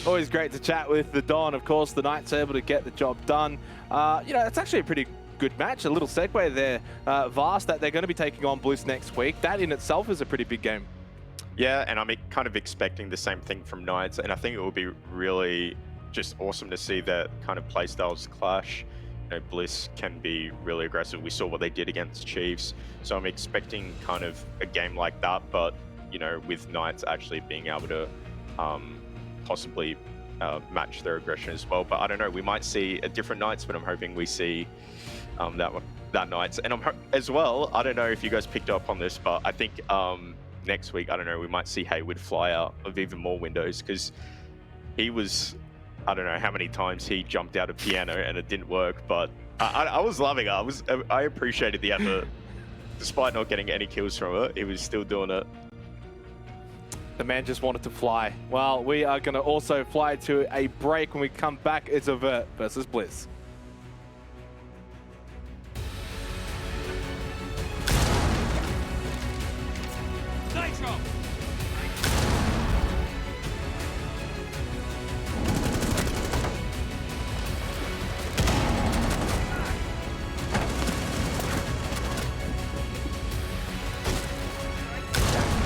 Always great to chat with the Don. Of course, the Knights able to get the job done. You know, it's actually a pretty good match. A little segue there, Vast, that they're going to be taking on Bliss next week. That in itself is a pretty big game. Yeah, and I'm kind of expecting the same thing from Knights, and I think it will be really just awesome to see that kind of playstyles clash. You know, Bliss can be really aggressive. We saw what they did against Chiefs, so I'm expecting kind of a game like that, but you know, with Knights actually being able to possibly match their aggression as well. But I don't know, we might see a different Knights, but I'm hoping we see that Knights. And as well, I don't know if you guys picked up on this, but I think next week, I don't know, we might see Hayward fly out of even more windows because he was, I don't know how many times he jumped out of piano and it didn't work, but I was loving it. I appreciated the effort. Despite not getting any kills from it, he was still doing it. The man just wanted to fly. Well, we are going to also fly to a break. When we come back, it's Avert versus Bliss. Nitro!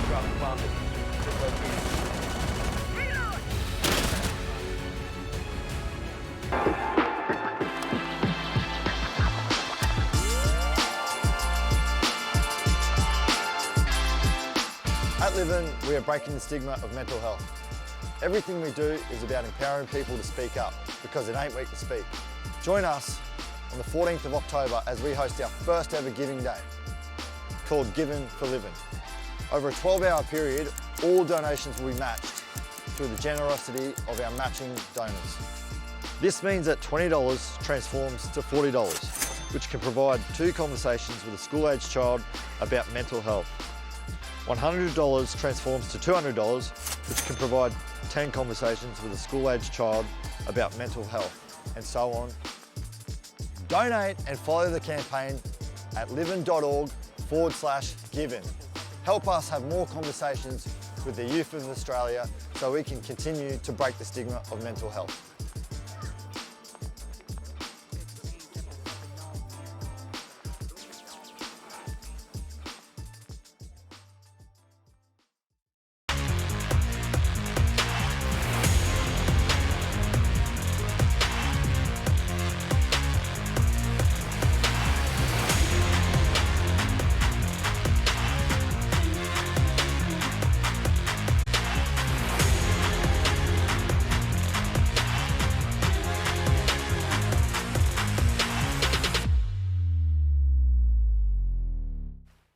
Drop the bomb. Located. At Livin, we are breaking the stigma of mental health. Everything we do is about empowering people to speak up, because it ain't weak to speak. Join us on the 14th of October as we host our first ever Giving Day, called Giving for Living. Over a 12-hour period, all donations will be matched through the generosity of our matching donors. This means that $20 transforms to $40, which can provide 2 conversations with a school-aged child about mental health. $100 transforms to $200, which can provide 10 conversations with a school-aged child about mental health, and so on. Donate and follow the campaign at livin.org/giving. Help us have more conversations with the youth of Australia so we can continue to break the stigma of mental health.